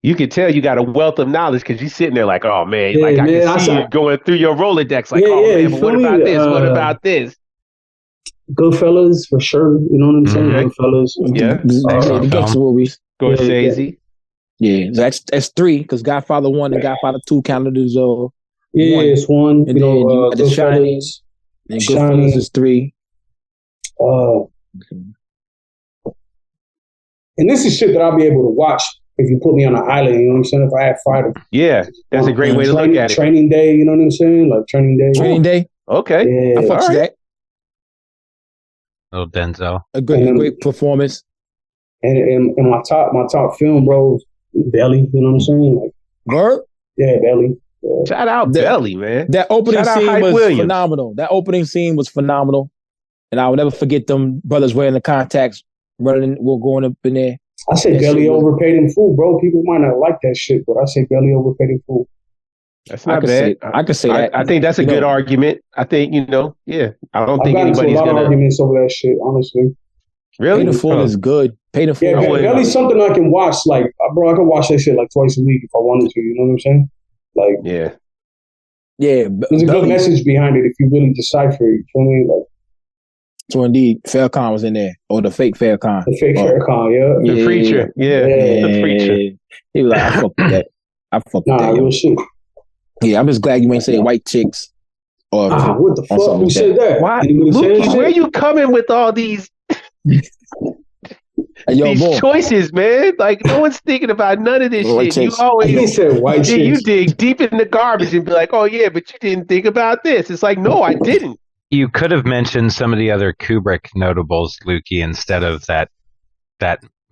you can tell you got a wealth of knowledge because you're sitting there like, oh man, like I can see you going through your Rolodex, like, man, but what about this? What about this? Goodfellas for sure. You know what I'm saying? Goodfellas. Yeah. The gangster movies. Scorsese. Yeah, that's 3 because Godfather 1 and Godfather 2 counted as one. It's 1. And then you got The Shining. And Goodfellas is 3. And this is shit that I'll be able to watch if you put me on an island. You know what I'm saying? If I have fighter. Yeah, that's a great way to look at it. Training Day. You know what I'm saying? Like Training Day. Training Day. Okay. Yeah. I fucks that. Oh, Denzel. A great performance. And my top film, bro, Belly. You know what I'm saying? Like Bird? Yeah, Belly. Yeah. Shout out Belly, man. That opening scene was phenomenal. That opening scene was phenomenal. And I will never forget them brothers wearing the contacts, going up in there. I say Belly overpaid in full, bro. People might not like that shit, but I say Belly overpaid in full. That's not bad. I could say that. I think that's a good argument. I think, I don't think anybody's going to. I've gotten into a lot of arguments over that shit, honestly. Really? Paid in full is good. Paid in full. Yeah, Belly's something I can watch. Like, bro, I can watch that shit like twice a week if I wanted to. You know what I'm saying? Like, yeah. There's a good message behind it if you really decipher it. You feel me? Like, so indeed, Farrakhan was in there, or the fake Farrakhan. The fake Farrakhan, yeah. The preacher, the preacher. He was like, I fuck with that. I fuck with that. Real shit. Yeah, I'm just glad you ain't saying white chicks. Or what the fuck? Who said that? Why? Lukey, where you coming with all these choices, man? Like, no one's thinking about none of this shit. Chicks. You always he said white chicks. You dig deep in the garbage and be like, oh yeah, but you didn't think about this. It's like, no, I didn't. You could have mentioned some of the other Kubrick notables, Lukey, instead of that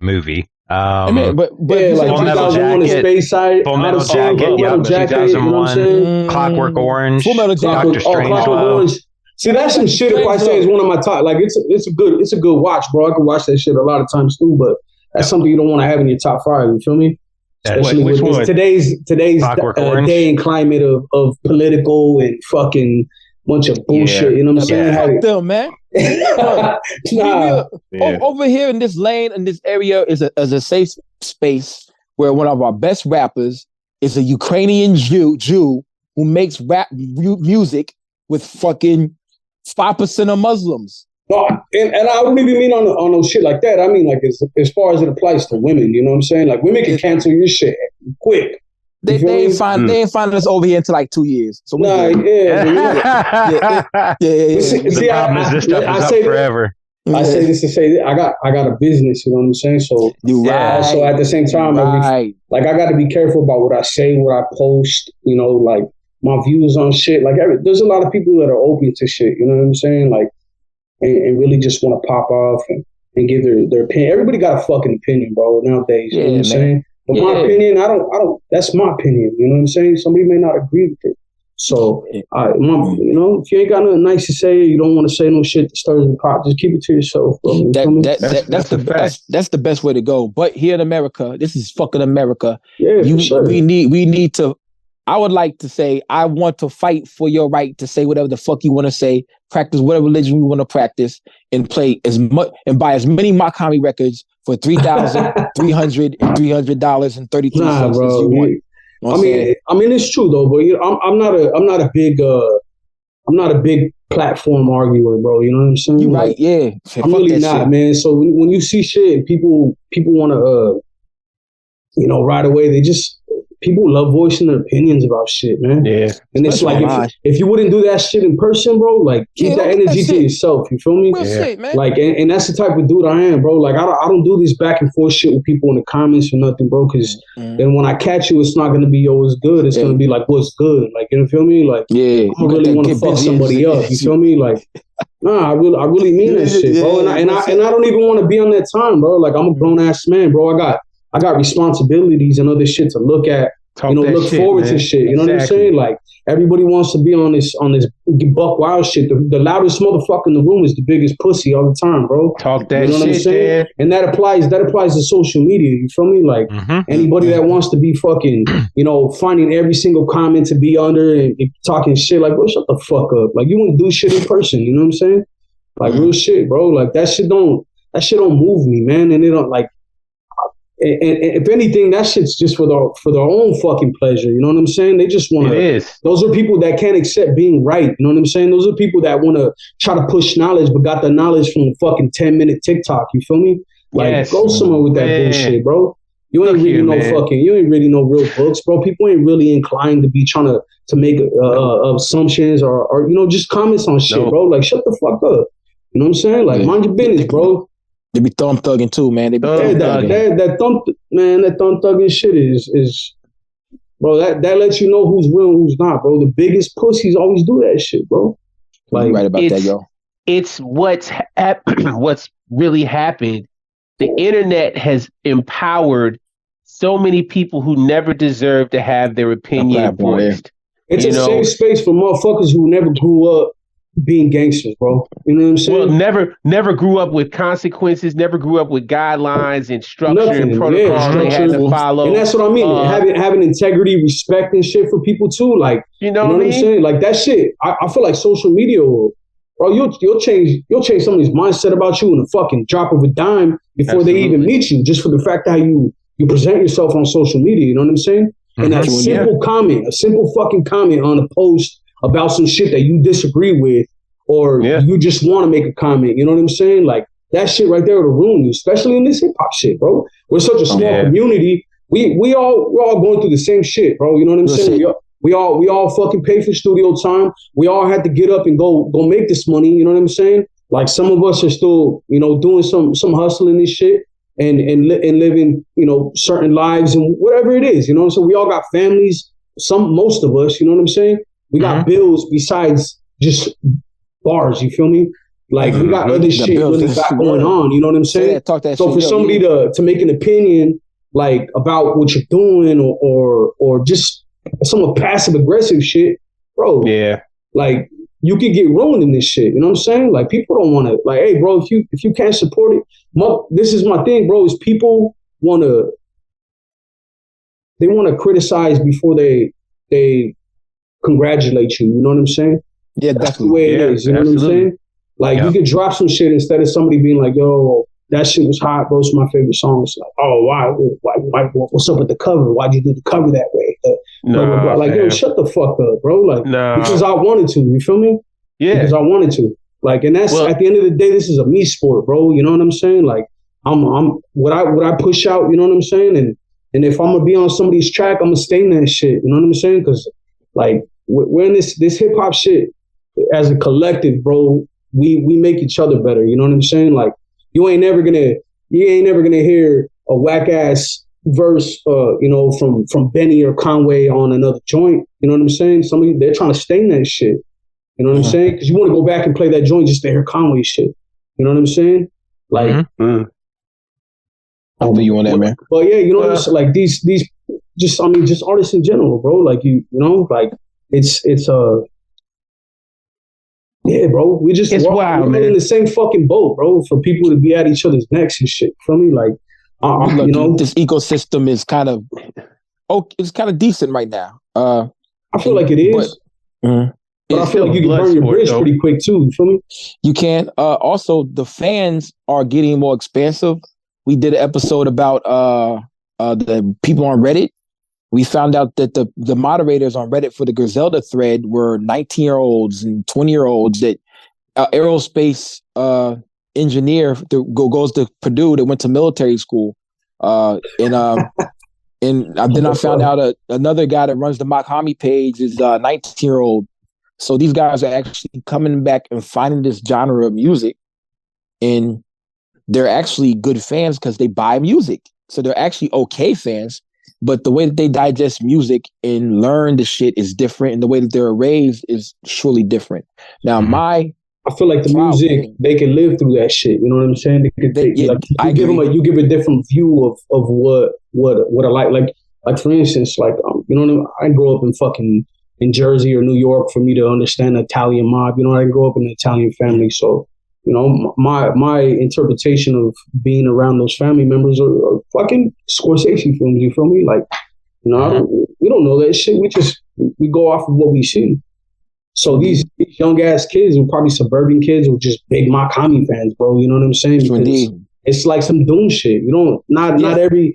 movie. But like 2001: A Space Odyssey, Full Metal Jacket, 2001, Clockwork Orange, Full Metal Jacket, Dr. Strangelove. See, that's some shit. If I say it's one of my top, like it's a good watch, bro. I can watch that shit a lot of times too, but that's something you don't want to have in your top 5. You feel me? Especially with today's day and climate of political and fucking bunch of bullshit. You know what I'm saying? Fuck them, man. Over here in this lane, in this area, is a safe space where one of our best rappers is a Ukrainian Jew who makes rap music with fucking 5% of Muslims. No, and I don't even mean on no shit like that. I mean, like, as far as it applies to women, you know what I'm saying? Like, women can cancel your shit quick. They ain't find us over here until like 2 years. So See, I say forever. I say this to say I got a business, you know what I'm saying? So also at the same time, like I got to be careful about what I say, what I post, you know, like my views on shit. Like there's a lot of people that are open to shit, you know what I'm saying? Like, and really just want to pop off and give their opinion. Everybody got a fucking opinion, bro, nowadays. You know what I'm saying? But my opinion, I don't. That's my opinion. You know what I'm saying? Somebody may not agree with it. So, if you ain't got nothing nice to say, you don't want to say no shit that stirs the pot. Just keep it to yourself, bro. That's the best way to go. But here in America, this is fucking America. Yeah, for sure. We need to. I would like to say, I want to fight for your right to say whatever the fuck you want to say, practice whatever religion we want to practice, and play as much and buy as many Makami records for $3,300 and 33 cents as you want. I mean, it's true though, but I'm not a big platform arguer, bro. You know what I'm saying? You right, yeah. I'm really not, shit, man. So when you see shit, people want to, right away, people love voicing their opinions about shit, man. Yeah. And it's like, if you wouldn't do that shit in person, bro, like, keep that energy to yourself. You feel me? Real shit, man. Like, and that's the type of dude I am, bro. Like, I don't do this back and forth shit with people in the comments or nothing, bro, because then when I catch you, it's not going to be, yo, what's good. It's going to be like, what's good? Like, you feel me? Like, I don't really want to fuck somebody up. You feel me? Like, nah, I really mean that shit, bro. And I don't even want to be on that time, bro. Like, I'm a grown ass man, bro. I got responsibilities and other shit to look at, look forward to shit. You know what I'm saying? Like, everybody wants to be on this buck wild shit. The loudest motherfucker in the room is the biggest pussy all the time, bro. Talk that shit, you know what I'm saying? Man. And that applies to social media. You feel me? Like, anybody that wants to be fucking, finding every single comment to be under and talking shit, like, bro, shut the fuck up. Like, you want to do shit in person. You know what I'm saying? Like, real shit, bro. Like, that shit don't move me, man. And it don't, like, and if anything, that shit's just for their own fucking pleasure. You know what I'm saying? They just want to. Those are people that can't accept being right. You know what I'm saying? Those are people that want to try to push knowledge, but got the knowledge from a fucking 10-minute TikTok. You feel me? Like, go somewhere with that bullshit, bro. You ain't reading you ain't reading no real books, bro. People ain't really inclined to be trying to make assumptions or just comments on shit, bro. Like, shut the fuck up. You know what I'm saying? Like, mind your business, bro. They be thumb thugging too, man. They be that thumb thugging shit is bro. That lets you know who's real and who's not, bro. The biggest pussies always do that shit, bro. Like, you're right about that, yo. It's what's really happened. The internet has empowered so many people who never deserve to have their opinion voiced. It's a safe space for motherfuckers who never grew up being gangsters, bro. You know what I'm saying? Well, never grew up with consequences, never grew up with guidelines and structure and protocol they had to follow. And that's what I mean. Having integrity, respect and shit for people too. Like, you know what I mean? I'm saying? Like, that shit, I feel like social media bro, you'll change somebody's mindset about you in a fucking drop of a dime before they even meet you, just for the fact that you present yourself on social media. You know what I'm saying? And that simple comment, a simple fucking comment on a post about some shit that you disagree with, or you just want to make a comment. You know what I'm saying? Like, that shit right there will ruin you, especially in this hip hop shit, bro. We're such a small community. We're all going through the same shit, bro. You know what I'm saying? We all fucking pay for studio time. We all had to get up and go make this money. You know what I'm saying? Like, some of us are still, doing some hustling and shit and living, certain lives and whatever it is. You know what I'm saying? We all got families. Most of us. You know what I'm saying? We got bills besides just bars. You feel me? Like, we got other shit really got going on. You know what I'm saying? So for somebody to make an opinion like about what you're doing or just some passive aggressive shit, bro. Yeah. Like, you could get ruined in this shit. You know what I'm saying? Like, people don't want to, like, hey, bro, if you can't support it, this is my thing, bro. Is people want to criticize before they congratulate you. You know what I'm saying? Yeah, that's the way it is. You know what I'm saying? Like, you could drop some shit instead of somebody being like, yo, that shit was hot, bro. It's my favorite song. It's like, oh, why, what's up with the cover? Why'd you do the cover that way? Like, yo, shut the fuck up, bro. Like, because I wanted to. You feel me? Yeah. Because I wanted to. Like, and that's at the end of the day, this is a me sport, bro. You know what I'm saying? Like, I'm what I push out. You know what I'm saying? And if I'm gonna be on somebody's track, I'm gonna stain that shit. You know what I'm saying? Because, like, we're in this hip hop shit as a collective, bro. We make each other better. You know what I'm saying? Like, you ain't never gonna hear a whack ass verse, from Benny or Conway on another joint. You know what I'm saying? They're trying to stain that shit. You know what I'm saying? Because you want to go back and play that joint just to hear Conway shit. You know what I'm saying? Like, I feel you on that, man. But yeah, you know, like these just artists in general, bro. Like you know, like it's yeah, bro. It's wild, man. In the same fucking boat, bro. For people to be at each other's necks and shit. Feel me? Like, you know, this ecosystem is kind of it's kind of decent right now. I feel like it is. But I feel like you can burn your bridge pretty quick too. You feel me? You can. Also, the fans are getting more expansive. We did an episode about the people on Reddit. We found out that the moderators on Reddit for the Griselda thread were 19-year-olds and 20-year-olds that aerospace engineer that goes to Purdue that went to military school. And then I found out another guy that runs the Makami page is a 19-year-old. So these guys are actually coming back and finding this genre of music, and they're actually good fans because they buy music. So they're actually okay fans, but the way that they digest music and learn the shit is different, and the way that they're raised is surely different. Now, I feel like the music, they can live through that shit. You know what I'm saying? You give a different view of what I like. Like for instance, like you know, I grew up in Jersey or New York for me to understand the Italian mob. You know, I grew up in an Italian family, so you know, my interpretation of being around those family members are fucking Scorsese films. You feel me? Like, you know, we don't know that shit. We go off of what we see. So these young ass kids were probably suburban kids who just big Makami fans, bro. You know what I'm saying? Because it's like some Doom shit. You don't not every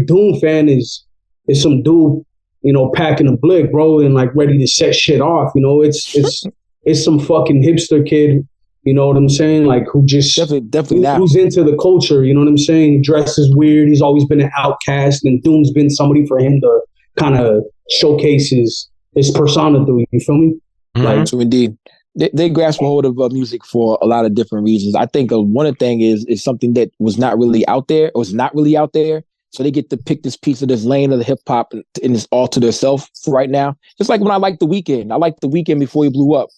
Doom fan is some dude, you know, packing a blick, bro, and like ready to set shit off. You know, it's some fucking hipster kid, you know what I'm saying? Like who just definitely who's into the culture, you know what I'm saying? He dresses weird. He's always been an outcast, and Doom's been somebody for him to kind of showcase his persona through. You feel me? Like, so indeed, they grasp a hold of music for a lot of different reasons. I think one of the thing is something that was not really out there, or is not really out there. So they get to pick this piece of this lane of the hip hop and it's all to themselves right now. Just like when I liked The Weeknd. I liked The Weeknd before he blew up.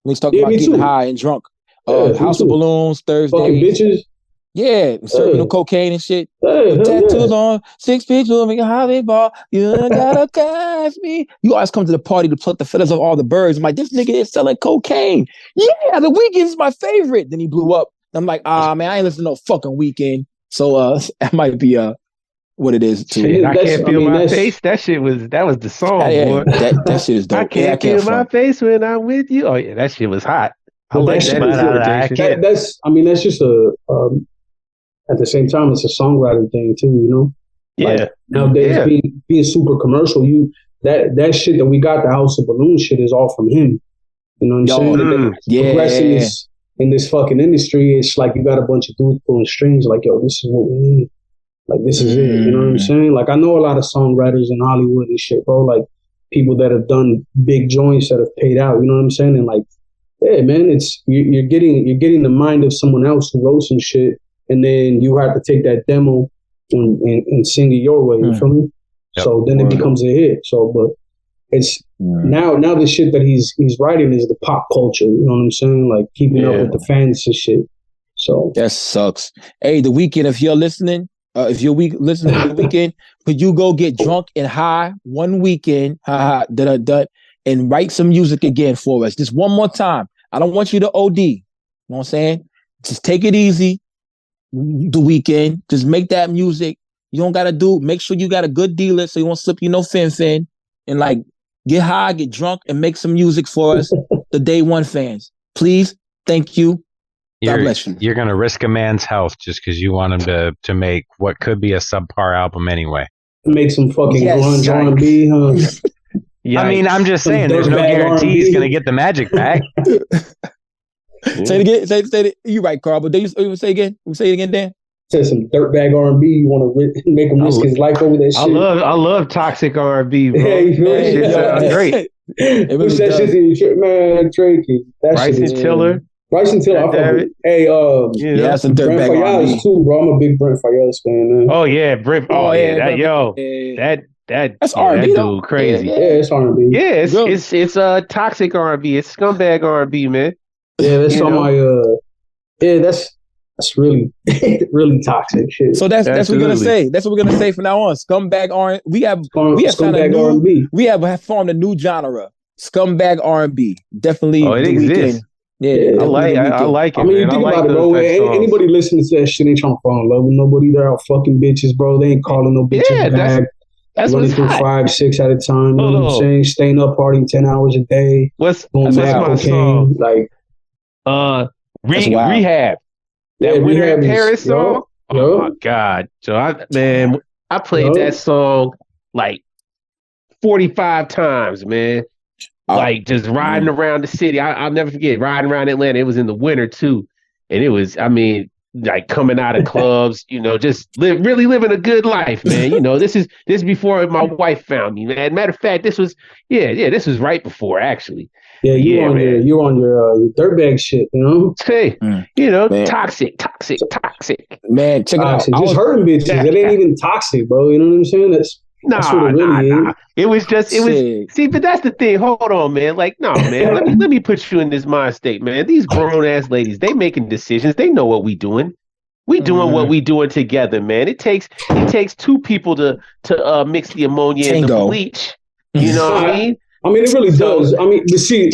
When he's talking about getting high and drunk. House of Balloons, Thursday. Fucking bitches. Yeah, serving the cocaine and shit. Tattoos on, 6 pictures of me, how they ball. You ain't gotta catch me. You always come to the party to pluck the feathers of all the birds. I'm like, this nigga is selling cocaine. Yeah, The Weeknd is my favorite. Then he blew up. I'm like, man, I ain't listening to no fucking Weeknd. So that might be what it is too. Shit, I can't feel my face. That was the song, boy. That shit is dope. I can't feel my face when I'm with you. Oh yeah, that shit was hot. I like that. That's just at the same time, it's a songwriting thing too, you know. Yeah. Like, nowadays, being super commercial, that shit that we got, the House of Balloons shit, is all from him. You know what I'm saying? Progressing in this fucking industry, it's like you got a bunch of dudes pulling strings. Like, yo, this is what we need. Like, this is it. You know what I'm saying? Like, I know a lot of songwriters in Hollywood and shit, bro. Like, people that have done big joints that have paid out. You know what I'm saying? And like, yeah, man, it's you're getting the mind of someone else who wrote some shit, and then you have to take that demo and sing it your way. You feel me? Yep. So then it becomes a hit. So, but it's now the shit that he's writing is the pop culture. You know what I'm saying? Like keeping up with the fans and shit. So that sucks. Hey, The Weeknd, if you're listening. If you're listening to The Weeknd, could you go get drunk and high one weekend, and write some music again for us? Just one more time. I don't want you to OD. You know what I'm saying? Just take it easy. The Weeknd, just make that music. You don't got to make sure you got a good dealer so you won't slip you no fin, and like get high, get drunk, and make some music for us, the Day One fans. Please, thank you. God bless you. You're going to risk a man's health just because you want him to make what could be a subpar album anyway. Make some fucking grunge R&B, huh? I mean, I'm just saying, there's no guarantee he's going to get the magic back. Say it again. Say it. You're right, Carl. But say it again. Say it again, Dan. Say some dirtbag R&B. You want to make him risk his life over that shit. I love toxic R&B, bro. Yeah, you feel me? Sounds great. Push that shit to you, man. Drake. Bryson Tiller. Bryson Tiller. Hey, that's some Brent dirtbag R&B too, bro. I'm a big Brent Faiyaz fan, man. Oh yeah, Brent. That's R&B, that dude crazy. Yeah, it's R&B. Yeah, it's toxic R&B. It's scumbag R&B, man. Yeah, that's on my. Yeah, that's That's really, really toxic shit. So that's what we're gonna say. That's what we're gonna say from now on. Scumbag R. We have found a new R&B. We have formed a new genre. Scumbag R&B. Definitely. Oh, it exists. Yeah, I like it. I mean, you think about it, bro. Anybody listening to that shit ain't trying to fall in love with nobody. They're out fucking bitches, bro. They ain't calling no bitches back. That's running through 5, 6 at a time. You know what I'm saying? Staying up partying 10 hours a day. What's my song? Like, Rehab. That Winter in Paris song. Oh my God. So I played that song like 45 times, man. Like just riding around the city. I'll never forget riding around Atlanta. It was in the winter too. And it was, like coming out of clubs, just really living a good life, man. This is before my wife found me, man. Matter of fact, this was right before actually. Yeah, you're on your dirtbag shit, Hey, toxic. Man, check it out. Just hurting bitches. It ain't even toxic, bro. You know what I'm saying? That's what it really is. It was see, but that's the thing. Hold on, man. Like, no, man. let me put you in this mind state, man. These grown ass ladies, they making decisions. They know what we doing. We doing what we doing together, man. It takes 2 people to mix the ammonia and the bleach. You know what I mean? I mean, it really does. I mean, but see,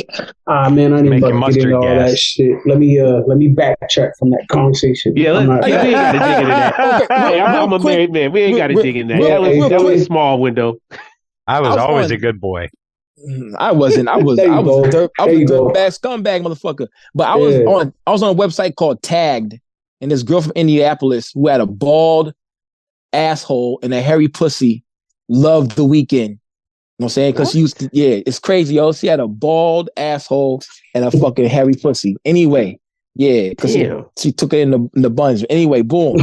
man, I didn't get into all that shit. Let me backtrack from that conversation. Yeah, we ain't got to dig into that. Hey, I'm a married man. We ain't got to dig in that. That was a small window. I was always a good boy. I wasn't. I was a dirtbag scumbag motherfucker. But I was on a website called Tagged, and this girl from Indianapolis who had a bald asshole and a hairy pussy loved The Weeknd. You know what I'm saying? Because she used to, it's crazy, yo. She had a bald asshole and a fucking hairy pussy. Anyway, because she took it in the buns. Anyway, boom.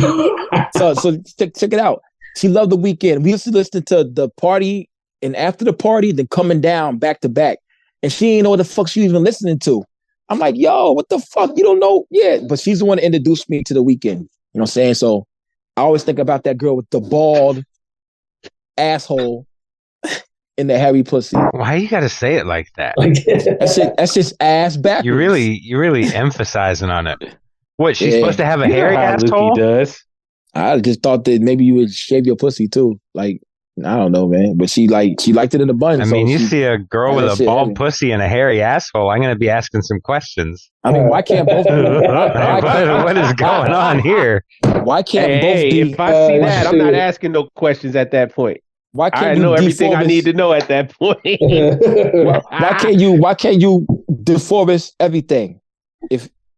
so check it out. She loved The Weeknd. We used to listen to the party and after the party, then coming down back to back. And she didn't know what the fuck she was even listening to. I'm like, yo, what the fuck? You don't know? Yeah, but she's the one that introduced me to The Weeknd. You know what I'm saying? So I always think about that girl with the bald asshole in the hairy pussy. Why you gotta say it like that? That's just ass backwards. You're really emphasizing on it. What, she's supposed to have a hairy asshole? Does. I just thought that maybe you would shave your pussy too. Like, I don't know, man. But she liked it in the bun. I mean, you see a girl with a bald pussy and a hairy asshole, I'm gonna be asking some questions. I mean, why can't both what is going on here? Why can't both be? If I see that, I'm not asking no questions at that point. Why can't I know everything I need to know at that point. Why can't you deforest everything?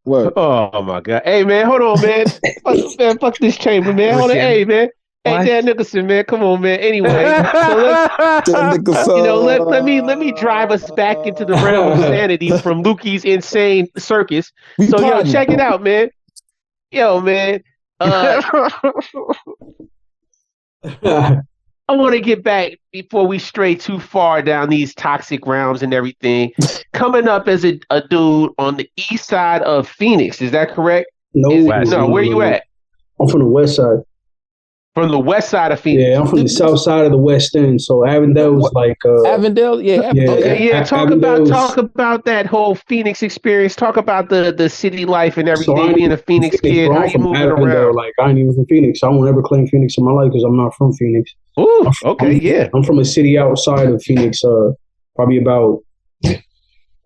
Oh my God. Hey man, hold on, man. Fuck this chamber, man. Hold on, hey man. Hey, Dan Nicholson, man. Come on, man. Anyway, let me drive us back into the realm of sanity from Lukey's insane circus. Check it out, man. Yo, man. I want to get back before we stray too far down these toxic realms and everything. Coming up as a dude on the east side of Phoenix, is that correct? No, where you at? I'm from the west side. From the west side of Phoenix. Yeah, I'm from the south side of the West End. So Avondale was like Avondale, Talk about that whole Phoenix experience. Talk about the city life and everything. Being a Phoenix kid, how you moving around? Like, I ain't even from Phoenix. I won't ever claim Phoenix in my life because I'm not from Phoenix. Ooh, okay, I'm from a city outside of Phoenix. Probably about.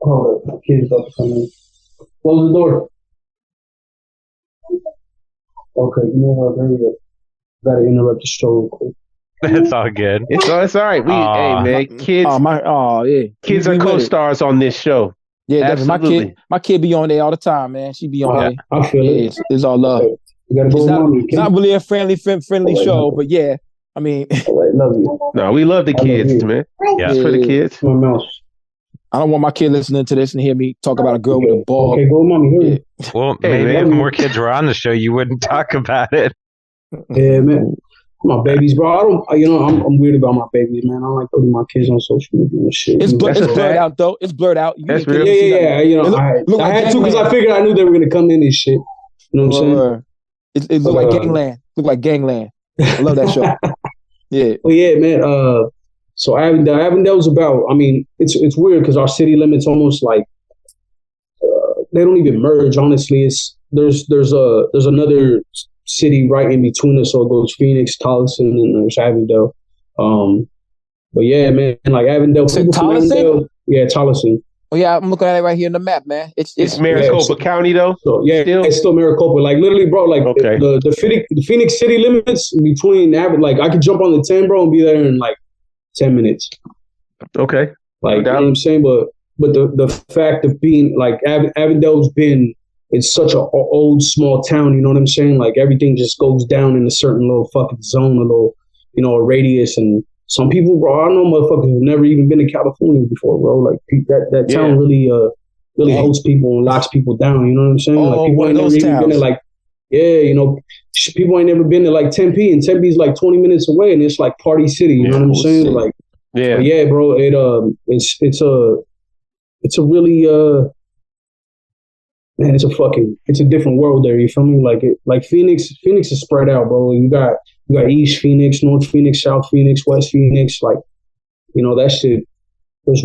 Oh, my kid's about to come in. Close the door. Okay, there we go. Gotta interrupt the show real quick. That's all good. It's all right. Hey man, kids. Kids are co-stars on this show. Yeah, absolutely. My kid be on there all the time, man. She be on there. I feel it. It's all love. Okay. You gotta go it's not really a friendly show, but yeah. I mean, love you. No, we love the kids, man. Yeah, for the kids. My mouse. I don't want my kid listening to this and hear me talk about a girl with a ball. Okay, go, mommy. Here. Yeah. Well, maybe if more kids were on the show, you wouldn't talk about it. Yeah, man. My babies, bro. I'm weird about my babies, man. I don't like putting my kids on social media and shit. It's blurred out, though. It's blurred out. That's real. Yeah. I had to because I figured I knew they were gonna come in and shit. You know what I'm saying? It looked like Gangland. Looked like Gangland. I love that show. Yeah. Well, yeah, man. So Avondale's about. I mean, it's weird because our city limits almost like they don't even merge. Honestly, there's another city right in between us. So it goes Phoenix, Tolleson, and there's Avondale. But yeah, man, like Avondale. People from Avondale, yeah, Tolleson. Oh yeah, I'm looking at it right here in the map, man. It's Maricopa County though. So yeah, it's still Maricopa. Like literally, bro. Like the Phoenix city limits between like I could jump on the 10, bro, and be there in like 10 minutes. Okay. Like you know what I'm saying, but the fact of being like Avondale's been in such an old small town. You know what I'm saying? Like everything just goes down in a certain little fucking zone, a little a radius and. Some people, bro, I know motherfuckers who've never even been to California before, bro. Like that town really hosts people and locks people down. You know what I'm saying? Like people ain't never even been to like, people ain't never been to like Tempe, and Tempe is like 20 minutes away, and it's like party city. You know what I'm saying? Like, yeah, bro. It's a really man, it's a different world there. You feel me? Like Phoenix is spread out, bro. You got East Phoenix, North Phoenix, South Phoenix, West Phoenix. Like, that shit. There's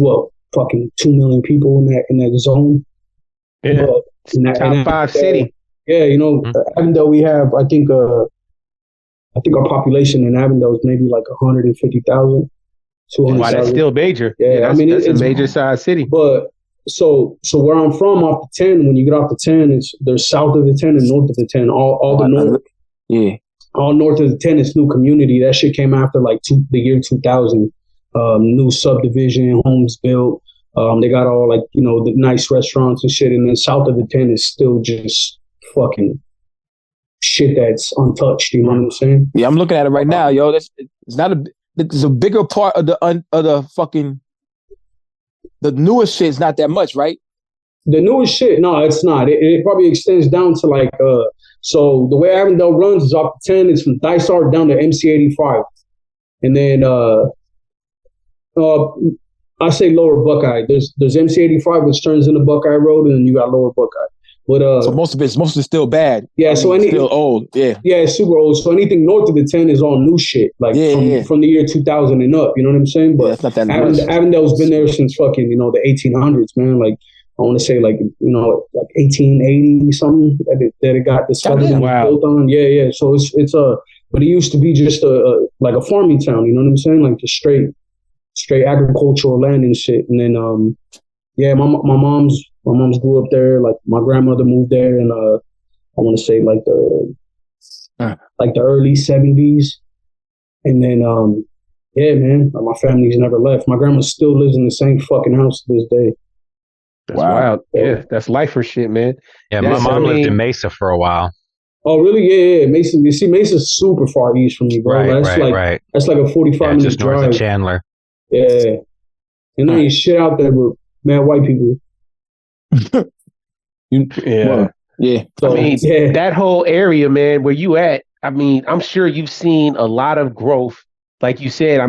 fucking 2 million people in that zone. Yeah, top 5 city. Yeah, Avondale, we have I think our population in Avondale is maybe like 150,000. Wow, that's still major. Yeah, it's a major size city. But so where I'm from, off the 10, when you get off the 10, there's south of the 10 and north of the 10. All the north. Yeah. All north of the 10 is new community. That shit came after like the year 2000. New subdivision, homes built. They got all like, the nice restaurants and shit. And then south of the 10 is still just fucking shit that's untouched. You know what I'm saying? Yeah, I'm looking at it right now, yo. It's a bigger part of the fucking, the newest shit is not that much, right? The newest shit, no, it's not. It probably extends down to like, so the way Avondale runs is off the 10, it's from Dysart down to Emcee 85. And then I say Lower Buckeye. There's Emcee 85, which turns into Buckeye Road, and then you got Lower Buckeye. But so most of it's still bad. Yeah, still old. Yeah. Yeah, it's super old. So anything north of the 10 is all new shit. Like from the year 2000 and up, you know what I'm saying? But it's not that nice. Avondale's been there since fucking, the 1800s, man. Like I want to say like 1880 something that it got discovered and built on. Yeah. So it's but it used to be just like a farming town. You know what I'm saying? Like just straight agricultural land and shit. And then my mom's grew up there. Like my grandmother moved there, and I want to say like the early 70s. And then man, my family's never left. My grandma still lives in the same fucking house to this day. That's wild. Yeah, that's lifer shit, man. Yeah, my mom lived in Mesa for a while. Oh, really? Yeah. Mesa. You see, Mesa's super far east from me, bro. Right. That's like a 45-minute just drive. North of Chandler. Yeah. And there ain't shit out there but mad white people. Yeah. So, that whole area, man, where you at, I'm sure you've seen a lot of growth. Like you said,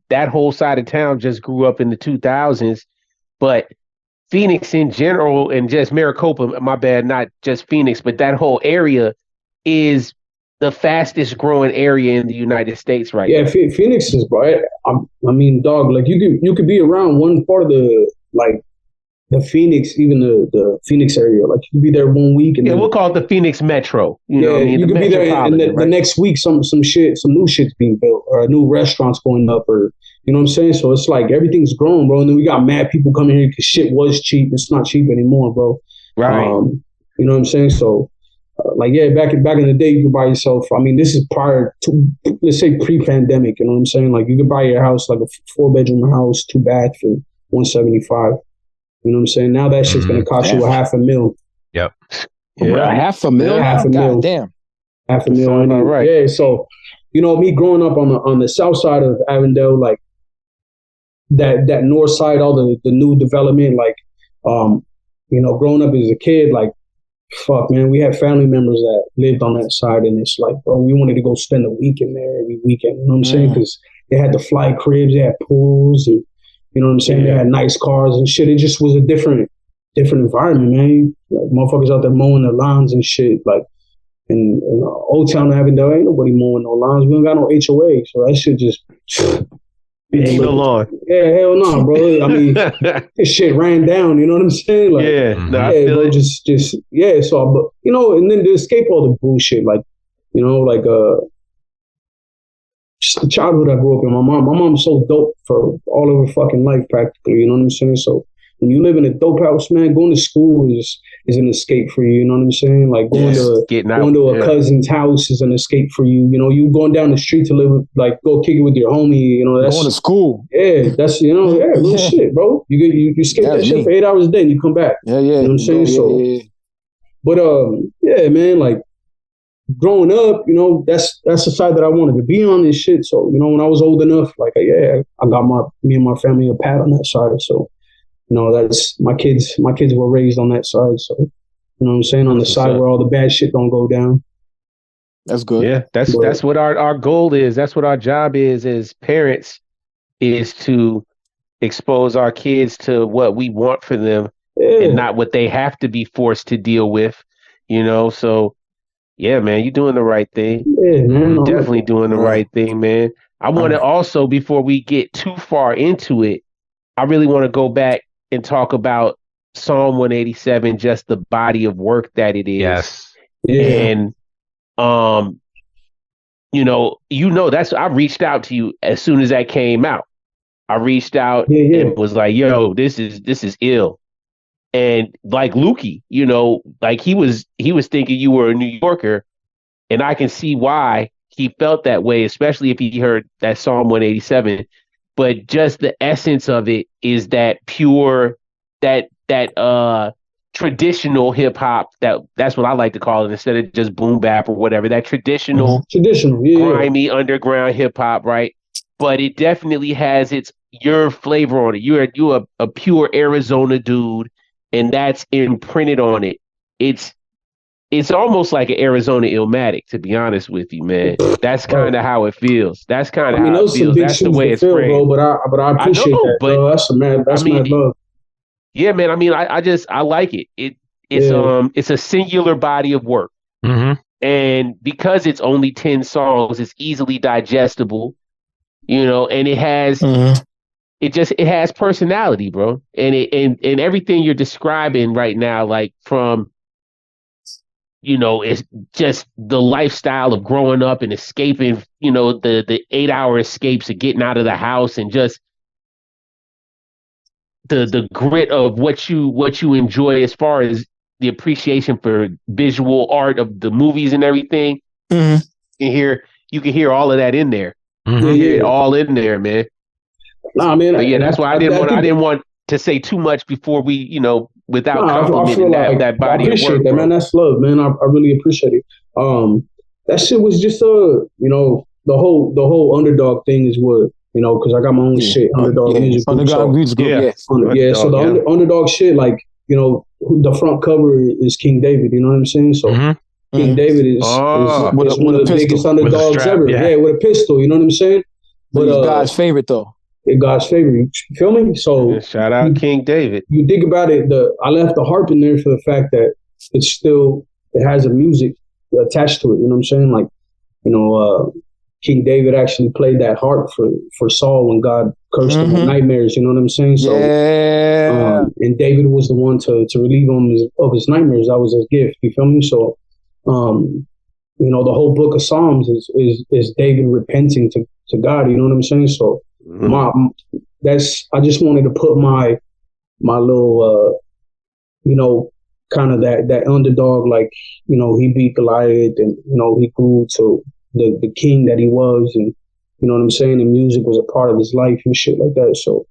that whole side of town just grew up in the 2000s, but Phoenix in general and just Maricopa, my bad, not just Phoenix, but that whole area is the fastest growing area in the United States right now. Yeah, Phoenix is, bro. Dog, like you could be around one part of the Phoenix, even the Phoenix area. Like you could be there 1 week, and we'll call it the Phoenix Metro. You know what I mean? You could be there, and the next week, some new shit's being built, or new restaurants going up, or you know what I'm saying. So it's like everything's growing, bro. And then we got mad people coming here because shit was cheap. It's not cheap anymore, bro. Right. You know what I'm saying? So, back in the day, you could buy yourself. This is prior to, let's say, pre-pandemic. You know what I'm saying? Like you could buy your house, like a 4-bedroom house, 2-bath for $175. You know what I'm saying? Now that shit's gonna cost you $500,000. Yep. Yeah. $500,000? God damn. $500,000. Right. Yeah. So, me growing up on the south side of Avondale, like that north side, all the new development, like growing up as a kid, like fuck, man, we had family members that lived on that side, and it's like, bro, we wanted to go spend a weekend there every weekend. You know what I'm saying? Because they had the fly cribs, they had pools, and you know what I'm saying? They had nice cars and shit. It just was a different environment, man. Like motherfuckers out there mowing their lawns and shit. Like in Old Town Avondale, ain't nobody mowing no lawns. We don't got no HOA, so that shit just Ain't no lawn. Yeah, hell no, bro. I mean, this shit ran down. You know what I'm saying? Like, yeah, bro. Just yeah. So, but you know, and then to escape all the bullshit, like, you know, like just the childhood I grew up in. My mom's so dope for all of her fucking life, practically. You know what I'm saying? So when you live in a dope house, man, going to school is an escape for you. You know what I'm saying? Like going to a cousin's house is an escape for you. You know, you going down the street to live, like go kick it with your homie. You know, that's going to school. Yeah, that's real shit, bro. You escape that shit for 8 hours a day and you come back. Yeah. You know what I'm saying? Yeah. But yeah, man, like growing up, you know, that's the side that I wanted to be on and shit. So, you know, when I was old enough, like, I got me and my family a pat on that side. So, you know, that's my kids were raised on that side. So, you know what I'm saying? On the side where all the bad shit don't go down. That's good. Yeah, that's what our goal is. That's what our job is as parents, is to expose our kids to what we want for them and not what they have to be forced to deal with, you know? So, yeah, man, you're doing the right thing. Yeah, man. You're definitely doing the right thing, man. I want to also, before we get too far into it, I really want to go back and talk about Psalm 187, just the body of work that it is. Yes. Yeah. And, that's, I reached out to you as soon as that came out. I reached out and was like, yo, this is ill. And like Lukey, you know, like he was thinking you were a New Yorker, and I can see why he felt that way, especially if he heard that Psalm 187. But just the essence of it is that pure, that traditional hip hop, that's what I like to call it, instead of just boom bap or whatever, that traditional grimy underground hip hop, right? But it definitely has your flavor on it. You're a pure Arizona dude, and that's imprinted on it. It's almost like an Arizona Illmatic, to be honest with you, man. That's kind of how it feels. That's kind of how it feels. That's the way it's framed. Bro, but I appreciate that, bro. That's mad love. Yeah, man. I mean, I like it. It's a singular body of work. Mm-hmm. And because it's only 10 songs, it's easily digestible, you know, and it has it has personality, bro. And everything you're describing right now, like from, you know, it's just the lifestyle of growing up and escaping, you know, the 8-hour escapes of getting out of the house, and just the grit of what you enjoy as far as the appreciation for visual art of the movies and everything. Mm-hmm. You can hear all of that in there. Mm-hmm. You hear it all in there, man. Nah, man. But yeah, that's why I didn't want to say too much before we, you know, without complimenting that body of work. I appreciate that, man. That's love, man. I really appreciate it. That shit was just you know, the whole underdog thing is what, you know, because I got my own shit, underdog music group. So the underdog shit, like, you know, the front cover is King David. You know what I'm saying? So King David is one of the biggest underdogs ever. Yeah, with a pistol. You know what I'm saying? But he's God's favorite, though. God's favorite. You feel me? So shout out King David. You think about it, I left the harp in there for the fact that it has a music attached to it. You know what I'm saying? Like, you know, King David actually played that harp for Saul when God cursed him with nightmares. You know what I'm saying? So, and David was the one to relieve him of his nightmares. That was his gift. You feel me? So, you know, the whole book of Psalms is David repenting to God. You know what I'm saying? So, I just wanted to put my little, you know, kind of that underdog, like, you know, he beat Goliath, and, you know, he grew to the king that he was, and, you know what I'm saying, and music was a part of his life and shit like that. So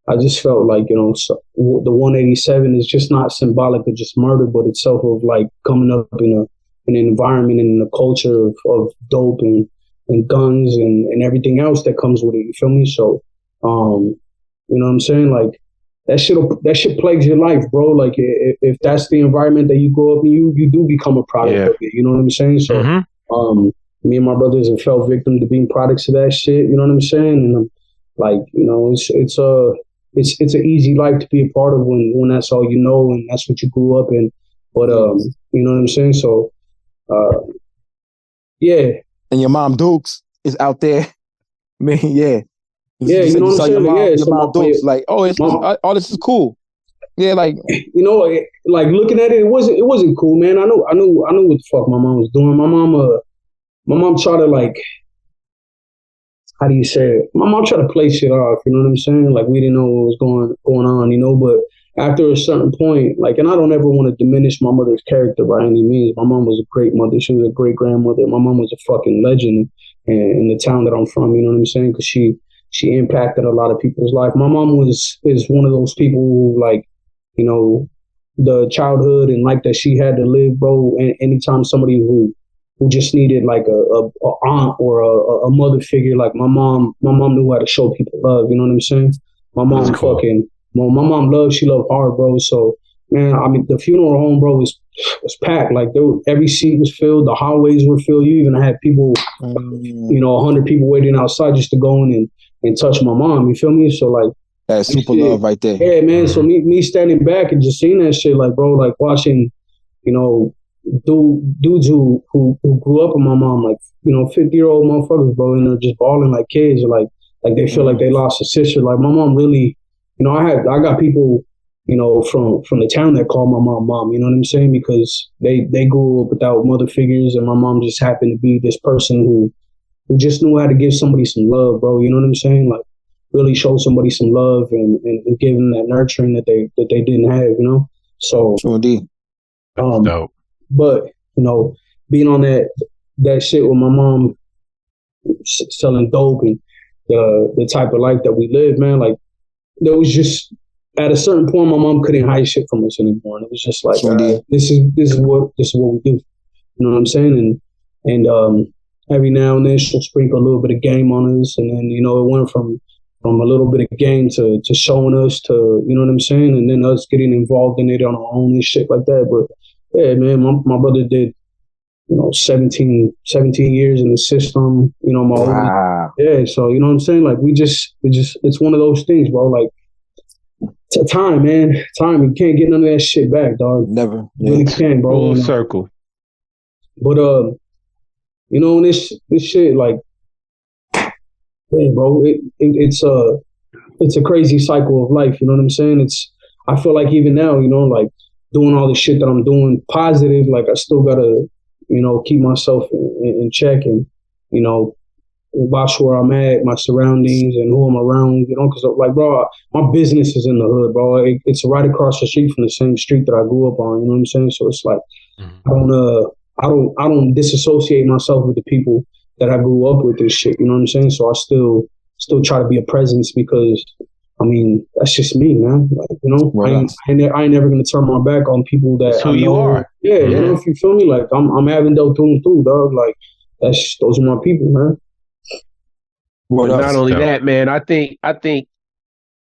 I just felt like, you know, so the 187 is just not symbolic of just murder, but itself of like coming up in an environment and in a culture of dope and guns and everything else that comes with it. You feel me? So, you know what I'm saying? Like, that shit plagues your life, bro. Like, if that's the environment that you grow up in, you do become a product of it. You know what I'm saying? So, me and my brothers have fell victim to being products of that shit. You know what I'm saying? And like, you know, it's an easy life to be a part of when that's all you know and that's what you grew up in. But you know what I'm saying? So, yeah. And your mom Dukes is out there. Man, yeah. Yeah, you know what I'm saying? Your mom thoughts like, oh, all this is cool. Yeah, like like looking at it, it wasn't cool, man. I know what the fuck my mom was doing. My mom tried to like, how do you say it? My mom tried to play shit off. You know what I'm saying? Like we didn't know what was going on. You know, but after a certain point, like, and I don't ever want to diminish my mother's character by any means. My mom was a great mother. She was a great grandmother. My mom was a fucking legend in the town that I'm from. You know what I'm saying? Because she impacted a lot of people's life. My mom is one of those people who, like, you know, the childhood and like that she had to live, bro. And anytime somebody who just needed like a aunt or a mother figure, like my mom knew how to show people love. You know what I'm saying? My mom my mom loved hard, bro. So man, I mean, the funeral home, bro, was packed. Like every seat was filled. The hallways were filled. You even had people, 100 people waiting outside just to go in and touch my mom. You feel me? So like, that's super love right there. Yeah, man. So me standing back and just seeing that shit, like, bro, like watching, dudes who grew up with my mom, like, 50-year-old motherfuckers, bro, and they're just balling like kids, like they feel like they lost a sister. Like my mom really, I got people, from the town that call my mom, you know what I'm saying? Because they grew up without mother figures, and my mom just happened to be this person who just knew how to give somebody some love, bro. You know what I'm saying? Like, really show somebody some love and give them that nurturing that they didn't have, So, indeed. But being on that shit with my mom, selling dope and the type of life that we live, man, like there was just at a certain point my mom couldn't hide shit from us anymore, and it was just like this is what we do. You know what I'm saying? And every now and then she'll sprinkle a little bit of game on us, and then it went from a little bit of game to showing us to, you know what I'm saying? And then us getting involved in it on our own and shit like that. But yeah, man, my brother did, 17 years in the system, wow. Yeah. So, you know what I'm saying? Like we just, it's one of those things, bro. Like time, man, you can't get none of that shit back, dog. Never. You really can't, bro. Full circle. But, this shit, like, yeah, bro, it's a crazy cycle of life. You know what I'm saying? I feel like even now, like doing all the shit that I'm doing positive, like I still gotta, keep myself in check and, watch where I'm at, my surroundings and who I'm around, because like, bro, my business is in the hood, bro. It's right across the street from the same street that I grew up on. You know what I'm saying? So it's like, I don't disassociate myself with the people that I grew up with this shit, you know what I'm saying? So I still try to be a presence because, I mean, that's just me, man. Like, I ain't never gonna turn my back on people that that's who you are. Yeah, if you feel me, like I'm Avondale through and through, dog. Like those are my people, man. Not only that, man, I think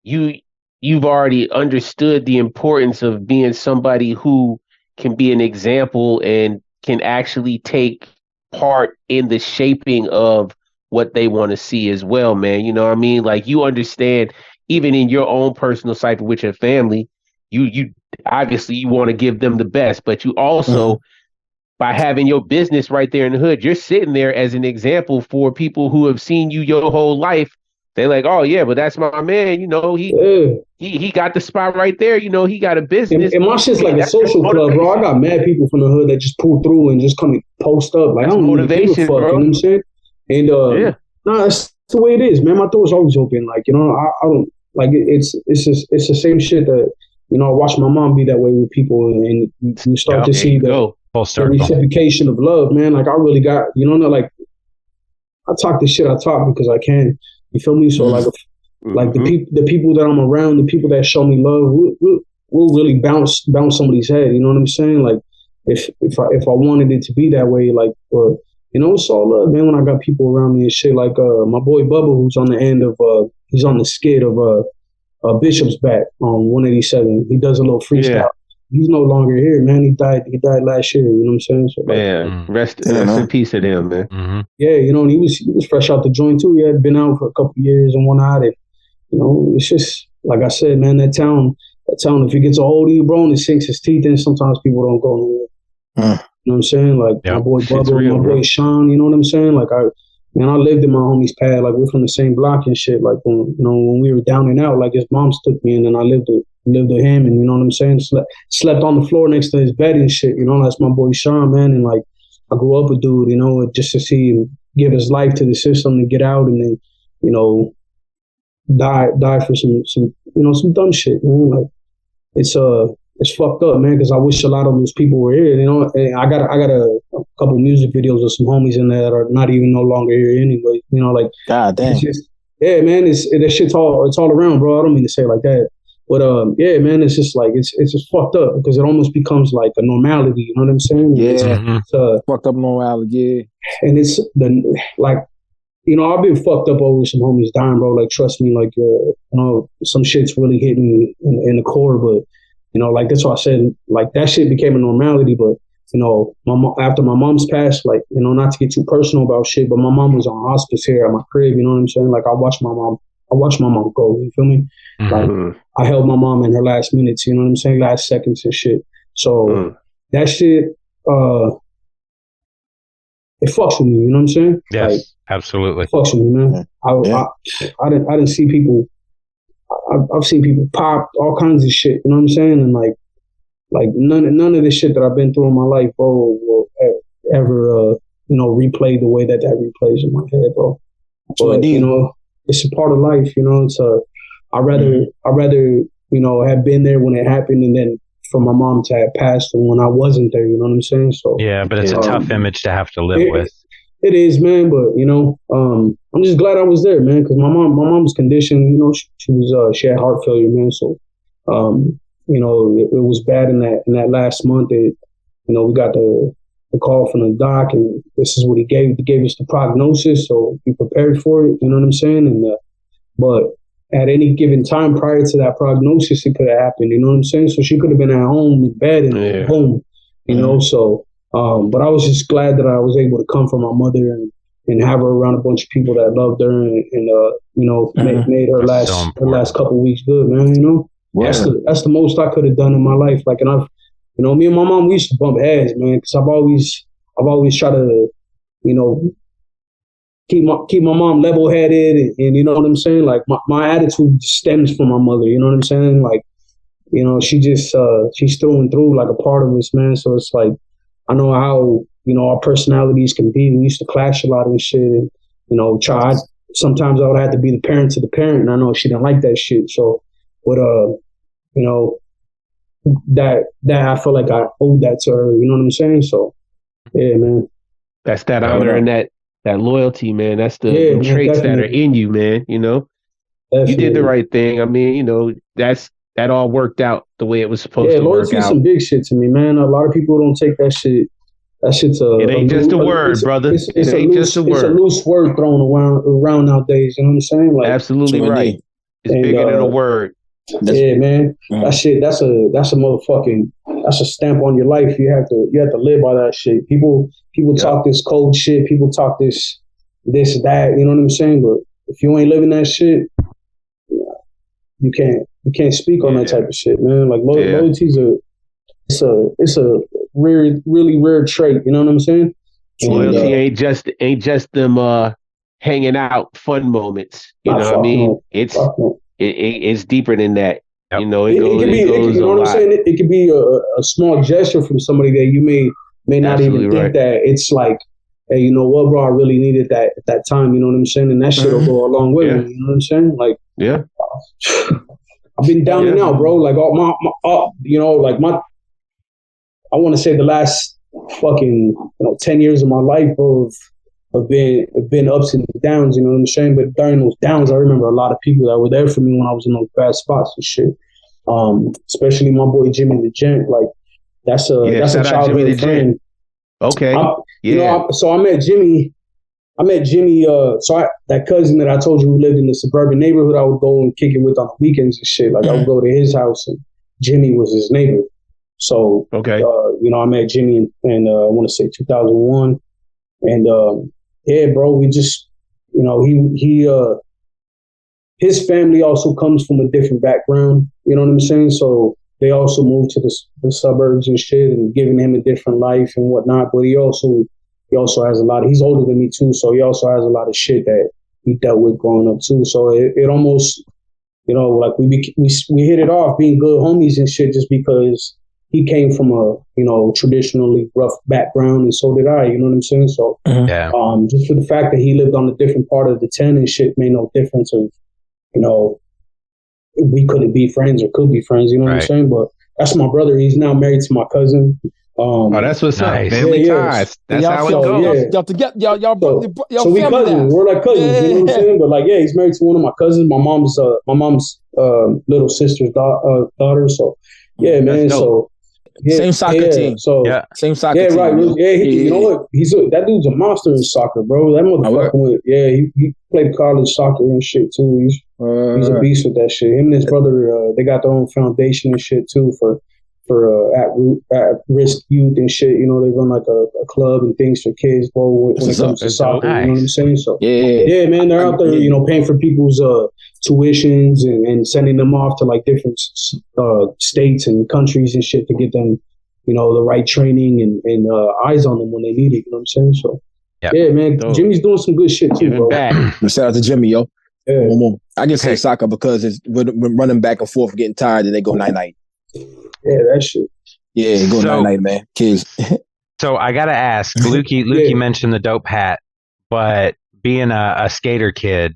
you've already understood the importance of being somebody who can be an example and can actually take part in the shaping of what they want to see as well, man. You know what I mean? Like you understand, even in your own personal cycle with your family, you obviously you want to give them the best, but you also by having your business right there in the hood, you're sitting there as an example for people who have seen you your whole life. They're like, oh yeah, but that's my man. He got the spot right there. He got a business. And my shit's like a social club, bro. I got mad people from the hood that just pull through and just come and post up. Like, that's I don't motivation, give a fuck, bro. you know what I'm saying? And that's the way it is, man. My door's always open. Like, I don't like it's the same shit that I watch my mom be that way with people, and you start to see the reciprocation of love, man. Like I really got, like I talk the shit I talk because I can. You feel me? So like the people that I'm around, the people that show me love, will really bounce somebody's head. You know what I'm saying? Like if I wanted it to be that way, like, but it's all love, man. When I got people around me and shit, like my boy Bubba, who's on the end of he's on the skid of Bishop's back on 187. He does a little freestyle. Yeah. He's no longer here, man. He died last year. You know what I'm saying? So, man, rest in peace to them, man. Mm-hmm. Yeah, and he was fresh out the joint too. He had been out for a couple of years and whatnot. And it's just like I said, man. That town, if it gets a hold of you, bro, and it sinks its teeth in, sometimes people don't go nowhere. You know what I'm saying? Like my boy Bubba, my boy Sean. You know what I'm saying? Like man, I lived in my homie's pad. Like, we're from the same block and shit. Like, when we were down and out, like, his mom's took me in, and I lived with him, and you know what I'm saying? Slept on the floor next to his bed and shit. You know, that's my boy Sean, man. And like, I grew up with dude, you know, just to see him give his life to the system to get out, and then, you know, die for some dumb shit, man. Like, it's fucked up, man, because I wish a lot of those people were here. You know, and I got a couple music videos of some homies in there that are not even no longer here anyway. You know, like, God damn. It's just, yeah, man, that shit's all around, bro. I don't mean to say it like that, but yeah, man, it's just like it's just fucked up because it almost becomes like a normality. You know what I'm saying? Yeah, it's fucked up normality. Yeah, and it's like. You know, I've been fucked up over some homies dying, bro. Like, trust me, like, you know, some shit's really hitting me in the core. But, you know, like, that's why I said, like, that shit became a normality. But, you know, after my mom's passed, like, you know, not to get too personal about shit, but my mom was on hospice here at my crib. You know what I'm saying? Like, I watched my mom go. You feel me? Like, I held my mom in her last minutes. You know what I'm saying? Last seconds and shit. So that shit, it fucks with me. You know what I'm saying? Yes. Like, absolutely. Fucks with me, man. I didn't see people. I've seen people pop all kinds of shit. You know what I'm saying? And like none of the shit that I've been through in my life, bro, will ever you know, replay the way that replays in my head, bro. But you know, it's a part of life. You know, it's I rather you know, have been there when it happened, and then for my mom to have passed when I wasn't there. You know what I'm saying? So yeah, but it's a tough image to have to live with. It is, man, but you know, I'm just glad I was there, man, because my mom's condition, you know, she had heart failure, man. So, you know, it was bad in that last month. You know, we got the call from the doc, and this is what he gave. He gave us the prognosis, so we prepared for it. You know what I'm saying? And but at any given time prior to that prognosis, it could have happened. You know what I'm saying? So she could have been at home in bed and boom, you know. So. But I was just glad that I was able to come from my mother and have her around a bunch of people that loved her and you know, made her last couple of weeks good, man. You know, that's the most I could have done in my life. Like, and you know, me and my mom, we used to bump heads, man, because I've always tried to, you know, keep my mom level headed and you know what I'm saying. Like my attitude stems from my mother. You know what I'm saying? Like, you know, she's through and through like a part of us, man. So it's like. I know how, you know, our personalities can be. We used to clash a lot and shit. And, you know, sometimes I would have to be the parent to the parent. And I know she didn't like that shit. So, but, you know, that I feel like I owed that to her. You know what I'm saying? So, yeah, man. That's that honor and that loyalty, man. That's the traits that are in you, man. You know, you did the right thing. I mean, you know, that all worked out the way it was supposed to work out. Yeah, loyalty is some big shit to me, man. A lot of people don't take that shit. That shit's it ain't just a word, brother. It ain't just a word. It's a loose word thrown around nowadays. You know what I'm saying? Like, absolutely right. It's bigger than a word. Yeah, man. That shit. That's a motherfucking. That's a stamp on your life. You have to live by that shit. People talk this cold shit. People talk this that. You know what I'm saying? But if you ain't living that shit, you can't speak on that type of shit, man. Like loyalty's it's a rare, really rare trait. You know what I'm saying? Loyalty ain't just them hanging out fun moments. You know what I mean? It's deeper than that. Yep. You know, it goes. You know what I'm saying? It could be a small gesture from somebody that you may not even think that it's like, hey, you know what, bro? I really needed that at that time. You know what I'm saying? And that shit will go a long way. You know what I'm saying? Like, yeah. I've been down and out, bro. Like all my you know, like I want to say the last fucking 10 years of my life, bro, have been ups and downs. You know what I'm saying? But during those downs, I remember a lot of people that were there for me when I was in those bad spots and shit. Especially my boy Jimmy the Gent. Like that's a childhood friend. Okay. So I met Jimmy. That cousin that I told you who lived in the suburban neighborhood, I would go and kick it with on the weekends and shit. Like I would go to his house and Jimmy was his neighbor. So, I met Jimmy in I want to say 2001. And, bro, we just, his family also comes from a different background. You know what I'm saying? So they also moved to the suburbs and shit and giving him a different life and whatnot. But he also he also has a lot he's older than me too, so he also has a lot of shit that he dealt with growing up too. So it almost, like we hit it off being good homies and shit just because he came from a, traditionally rough background, and so did I, you know what I'm saying? So just for the fact that he lived on a different part of the 10 and shit made no difference of, we couldn't be friends or could be friends, you know what I'm saying? But that's my brother. He's now married to my cousin. That's what's up. Family ties. That's how it goes. So we cousins. We're like cousins. You know what I'm saying? But he's married to one of my cousins. My mom's little sister's daughter. So man. So same soccer team. So same soccer team. Right. You know what? That dude's a monster in soccer, bro. That motherfucker went. He played college soccer and shit too. He's a beast with that shit. Him and his brother, they got their own foundation and shit too for at-risk youth and shit. They run like a club and things for kids, bro, when it comes to soccer. Nice. You know what I'm saying? So man, they're out there, paying for people's tuitions and sending them off to like different states and countries and shit to get them, the right training and eyes on them when they need it. You know what I'm saying? So man, Jimmy's doing some good shit too, bro. Shout out to Jimmy, yo. Yeah. I just say soccer because it's when running back and forth, getting tired, and they go night. Yeah, that shit. Yeah, go night, man. Kids. So I gotta ask, Lukey mentioned the dope hat, but being a skater kid,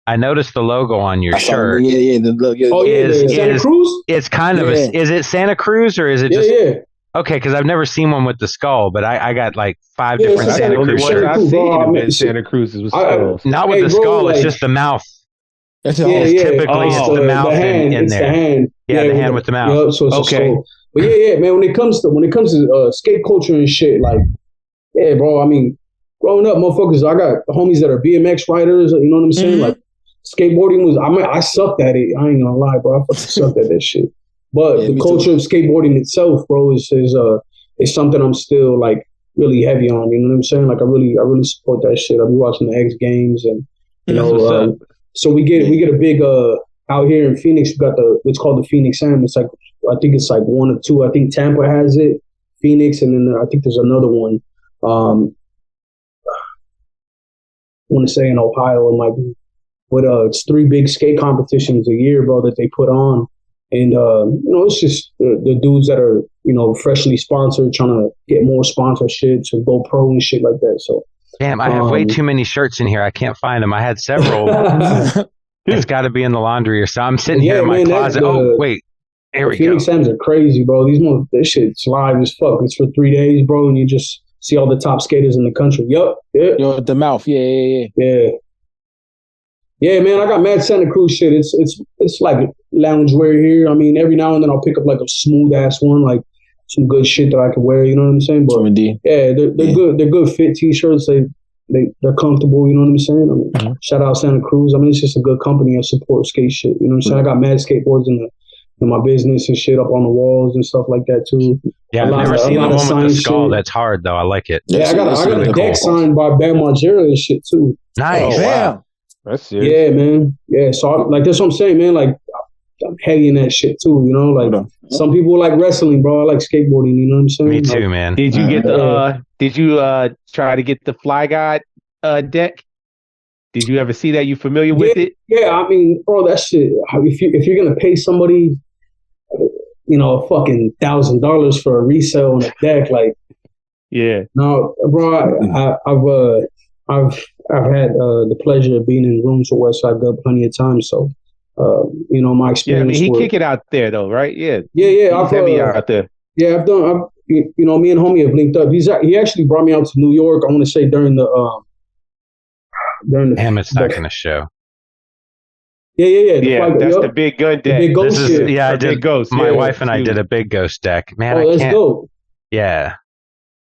I noticed the logo on your shirt. The logo. Santa Cruz? It's kind of is it Santa Cruz or is it just? Yeah. Okay, because I've never seen one with the skull, but I got like 5 different Santa Cruz shirts. I've seen Santa Cruz's with skulls. Not with the skull, it's just the mouth. Typically it's the mouth in there. The hand. The hand with the mouth. Yep, so it's okay. But man, when it comes to skate culture and shit, like, bro, I mean, growing up, motherfuckers, I got homies that are BMX riders, you know what I'm saying? Like, skateboarding was, I sucked at it. I ain't gonna lie, bro. I fucking sucked at that shit. But the culture of skateboarding itself, bro, is something I'm still like really heavy on. You know what I'm saying? Like I really support that shit. I'll be watching the X Games, and so we get a big out here in Phoenix. We got what's called the Phoenix Am. It's like I think it's like one or two. I think Tampa has it, Phoenix, and then I think there's another one. I want to say in Ohio it might be, but it's 3 big skate competitions a year, bro, that they put on. And, it's just the dudes that are, freshly sponsored, trying to get more sponsorships or go pro and shit like that. So, damn, I have way too many shirts in here. I can't find them. I had several. It's got to be in the laundry or something. I'm sitting here in my closet. Wait. Here we go. Phoenix Sam's are crazy, bro. This shit's live as fuck. It's for 3 days, bro, and you just see all the top skaters in the country. Yup. Yeah. The mouth. Yeah. Yeah, man, I got mad Santa Cruz shit. It's like loungewear here. I mean, every now and then I'll pick up like a smooth ass one, like some good shit that I can wear. You know what I'm saying? But they're good. They're good fit t-shirts. They're comfortable. You know what I'm saying? I mean, shout out Santa Cruz. I mean, it's just a good company. I support skate shit. You know what I'm saying? I got mad skateboards in my business and shit up on the walls and stuff like that too. Yeah, I've never seen the one with the skull. Shit. That's hard though. I like it. Yeah, I got a deck signed by Bam Margera and shit too. Nice. Wow. That's serious. Yeah, man. Yeah, so that's what I'm saying, man. Like, I'm heavy in that shit too, Like, some people like wrestling, bro. I like skateboarding. You know what I'm saying? Me too, man. Did you get the? Did you try to get the Fly God deck? Did you ever see that? You familiar with it? Yeah, I mean, bro, that shit. If you're gonna pay somebody, a fucking $1,000 for a resale on a deck, like, no, bro. I've had the pleasure of being in rooms with Westside Gun plenty of times, so my experience. Yeah, I mean, he kick it out there though, right? Yeah. I've heavy out there. Yeah, I've done. Me and homie have linked up. He actually brought me out to New York. I want to say during the. Damn, it's not gonna show. Yeah. That's the big gun deck. The big ghost shit. Yeah, I did. Ghost. My wife and I did a big ghost deck. Man, I can't. That's dope. Yeah.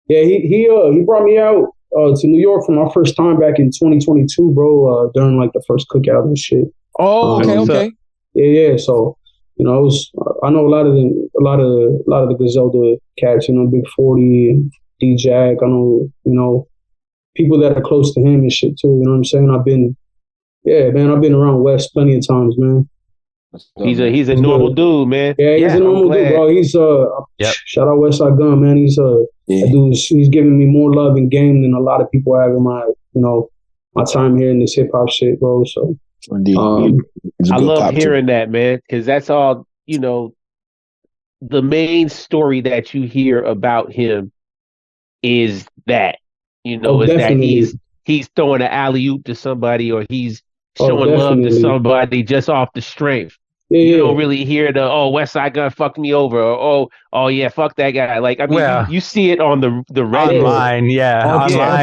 Yeah, he brought me out to New York for my first time back in 2022, bro. During like the first cookout and shit. Oh, okay. Yeah. So, I know a lot of the Griselda cats. Big 40 and D-Jack. I know, people that are close to him and shit too. You know what I'm saying? I've been around West plenty of times, man. He's a normal dude, man. Yeah, he's a normal dude, bro. He's shout out Westside Gun, man. He's He's giving me more love and game than a lot of people have in my, my time here in this hip hop shit, bro. So, I love hearing that, man, because that's all, the main story that you hear about him is that, is definitely. That he's throwing an alley-oop to somebody, or he's showing love to somebody just off the strength. Yeah, you don't really hear the West Side Gun fucked me over, or oh yeah, fuck that guy. Like, I mean, you see it on the Reddit. Online,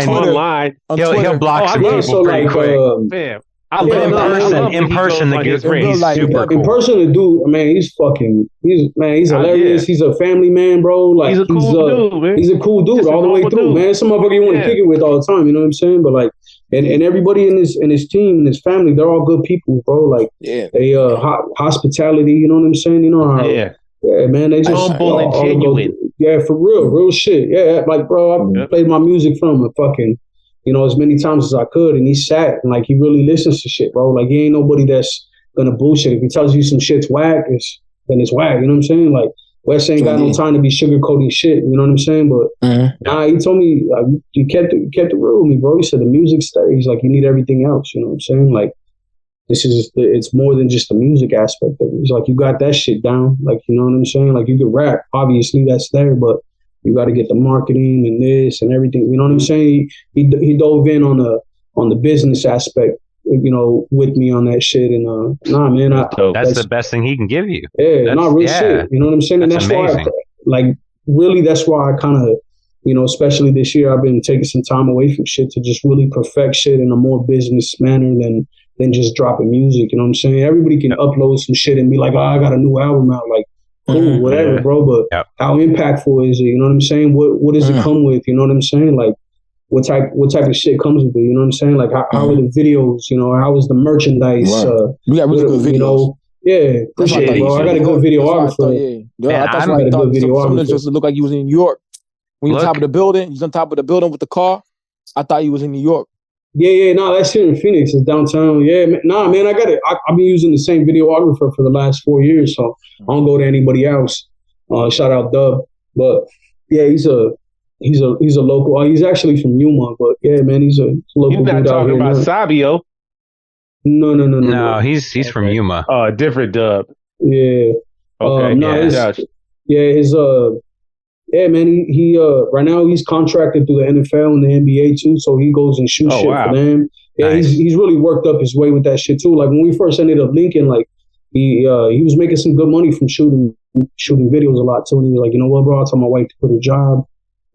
online. He'll block some people pretty quick. Fam, in person, the dude's super cool. In person, the dude, man, he's hilarious. He's a family man, bro. Like, he's a cool dude, man. He's a cool dude all the way through, man. Some motherfucker you want to kick it with all the time, you know what I'm saying? But like, and everybody in his team and his family, they're all good people, bro. Like, they hospitality, you know what I'm saying? You know how, man, they just humble and genuine. For real shit. Yeah, like, bro, I played my music from a fucking, as many times as I could, and he sat and like he really listens to shit, bro. Like, he ain't nobody that's gonna bullshit. If he tells you some shit's whack, then it's whack. You know what I'm saying? Like, Wes ain't got no time to be sugarcoating shit. You know what I'm saying? But he told me you kept it real with me, bro. He said the music stays. Like, you need everything else. You know what I'm saying? Like, it's more than just the music aspect of it. It's like, you got that shit down. Like, you know what I'm saying? Like, you can rap, obviously that's there, but you got to get the marketing and this and everything. You know what I'm saying? He dove in on the business aspect, with me on that shit. And man, that's the best thing he can give you. Yeah, not real shit. You know what I'm saying? And that's amazing. Why, that's why I kind of, especially this year, I've been taking some time away from shit to just really perfect shit in a more business manner than just dropping music. You know what I'm saying? Everybody can upload some shit and be like, I got a new album out. Like, cool, whatever, bro. But how impactful is it? You know what I'm saying? What does it come with? You know what I'm saying? Like, what type of shit comes with it? You know what I'm saying? Like, how are the videos? How is the merchandise? We got really good videos. Appreciate it, bro. I got a good videographer. I thought some of them just looked like you was in New York. When you was on top of the building, you was on top of the building with the car. I thought you was in New York. No, that's here in Phoenix. It's downtown. Yeah, man, I got it. I've been using the same videographer for the last 4 years, so I don't go to anybody else. Shout out Dub, but he's a local. He's actually from Yuma, but yeah, man, he's a local. You're not talking about Sabio? No. He's from Yuma. Oh, different Dub. Yeah. Okay. Man, he right now he's contracted through the NFL and the NBA too, so he goes and shoots for them. Yeah, nice. He's really worked up his way with that shit too. Like, when we first ended up linking, like, he was making some good money from shooting videos a lot too. And he was like, you know what, bro, I told my wife to quit her job.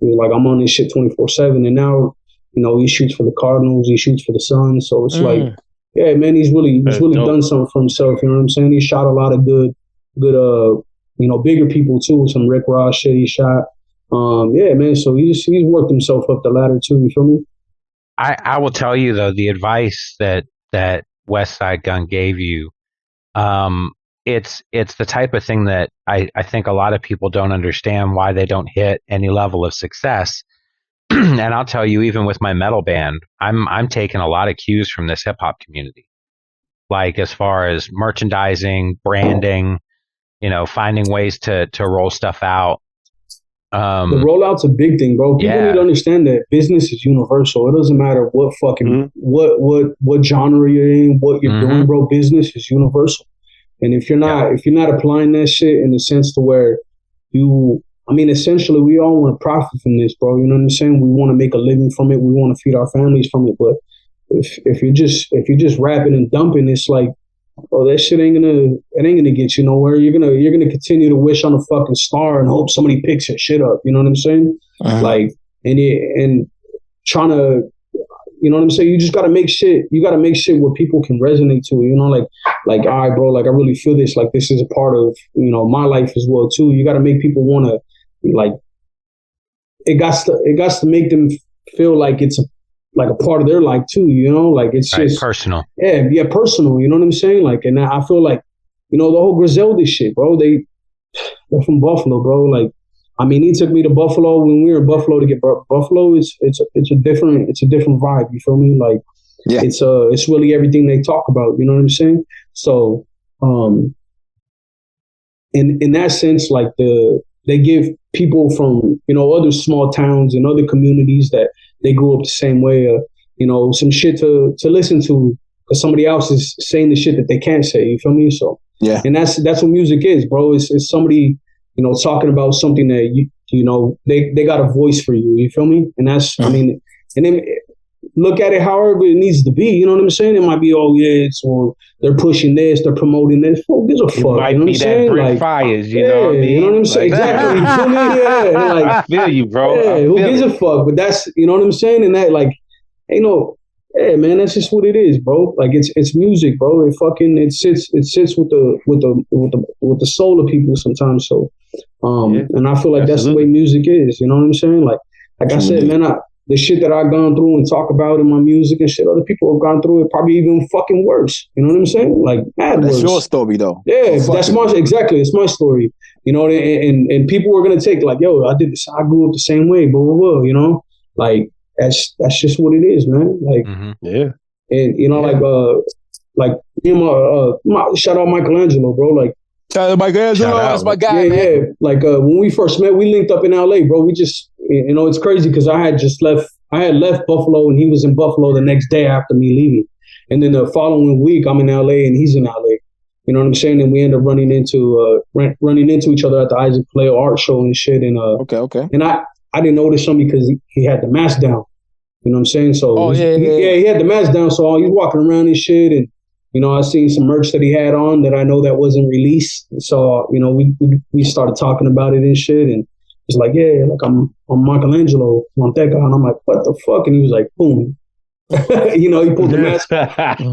He was like, I'm on this shit 24/7, and now, he shoots for the Cardinals, he shoots for the Suns, so it's like, yeah, man, he's really done something for himself. You know what I'm saying? He shot a lot of good bigger people too. Some Rick Ross shit he shot. Man. So he's worked himself up the ladder too. You feel me? I will tell you though, the advice that West Side Gun gave you, it's the type of thing that I think a lot of people don't understand why they don't hit any level of success. And I'll tell you, even with my metal band, I'm taking a lot of cues from this hip hop community. Like, as far as merchandising, branding, finding ways to roll stuff out. The rollout's a big thing, bro. People need to understand that business is universal. It doesn't matter what fucking what genre you're in, what you're doing, bro. Business is universal. And if you're not applying that shit in the sense to where essentially we all want to profit from this, bro. You know what I'm saying? We want to make a living from it. We want to feed our families from it. But if you're just rapping and dumping, it's like, oh, that shit ain't gonna get you nowhere. You're gonna continue to wish on a fucking star and hope somebody picks your shit up. You know what I'm saying? Like, and trying to, you know what I'm saying? You just gotta make shit. You gotta make shit where people can resonate to. Like, all right, bro. Like, I really feel this. Like, this is a part of my life as well too. You gotta make people wanna, like, it got to make them feel like it's a part of their life too, like, it's just personal. Yeah, personal. You know what I'm saying? Like, and I feel like, the whole Griselda shit, bro. They're from Buffalo, bro. Like, I mean, he took me to Buffalo when we were in Buffalo to get Buffalo. It's a different vibe. You feel me? Like, it's really everything they talk about. You know what I'm saying? So, in that sense, like, they give people from, you know, other small towns and other communities that they grew up the same way. You know, some shit to listen to because somebody else is saying the shit that they can't say. You feel me? So yeah, and that's what music is, bro. It's somebody, you know, talking about something that you know they got a voice for you. You feel me? And that's I mean, and then look at it however it needs to be. You know what I'm saying? It might be, oh yeah, it's or they're pushing this, they're promoting this. Who gives a fuck? It might you know be what I'm that saying? Brent Like Fires, you know what I mean? You know what I'm saying? Exactly. You feel me? Yeah. Like I feel you, bro. Yeah, who gives a fuck? But that's, you know what I'm saying? And that, like, ain't no, yeah, man, that's just what it is, bro. Like it's music, bro. It sits with the soul of people sometimes. So and I feel like that's the way music is, you know what I'm saying? Like I said, man, the shit that I've gone through and talk about in my music and shit, other people have gone through it probably even fucking worse. You know what I'm saying? Like mad worse. That's your story though. Yeah, that's exactly. It's my story. You know, and people were gonna take like, yo, I did this. I grew up the same way, blah blah blah. You know, like that's just what it is, man. Like, yeah, and you know, like me and my shout out Michelangelo, bro. Like, shout out Michelangelo, that's my guy, man. Yeah. Like when we first met, we linked up in LA, bro. We just, you know, it's crazy because I had left Buffalo and he was in Buffalo the next day after me leaving, and then the following week I'm in LA and he's in LA. You know what I'm saying? And we end up running into each other at the Isaac Paleo art show and shit. And okay. And I didn't notice him because he had the mask down. You know what I'm saying? So he had the mask down, so he's walking around and shit. And you know, I seen some merch that he had on that I know that wasn't released. So you know, we started talking about it and shit. And he's like, yeah, like I'm Michelangelo, Monteca. And I'm like, what the fuck? And he was like, boom. You know, he pulled the mask.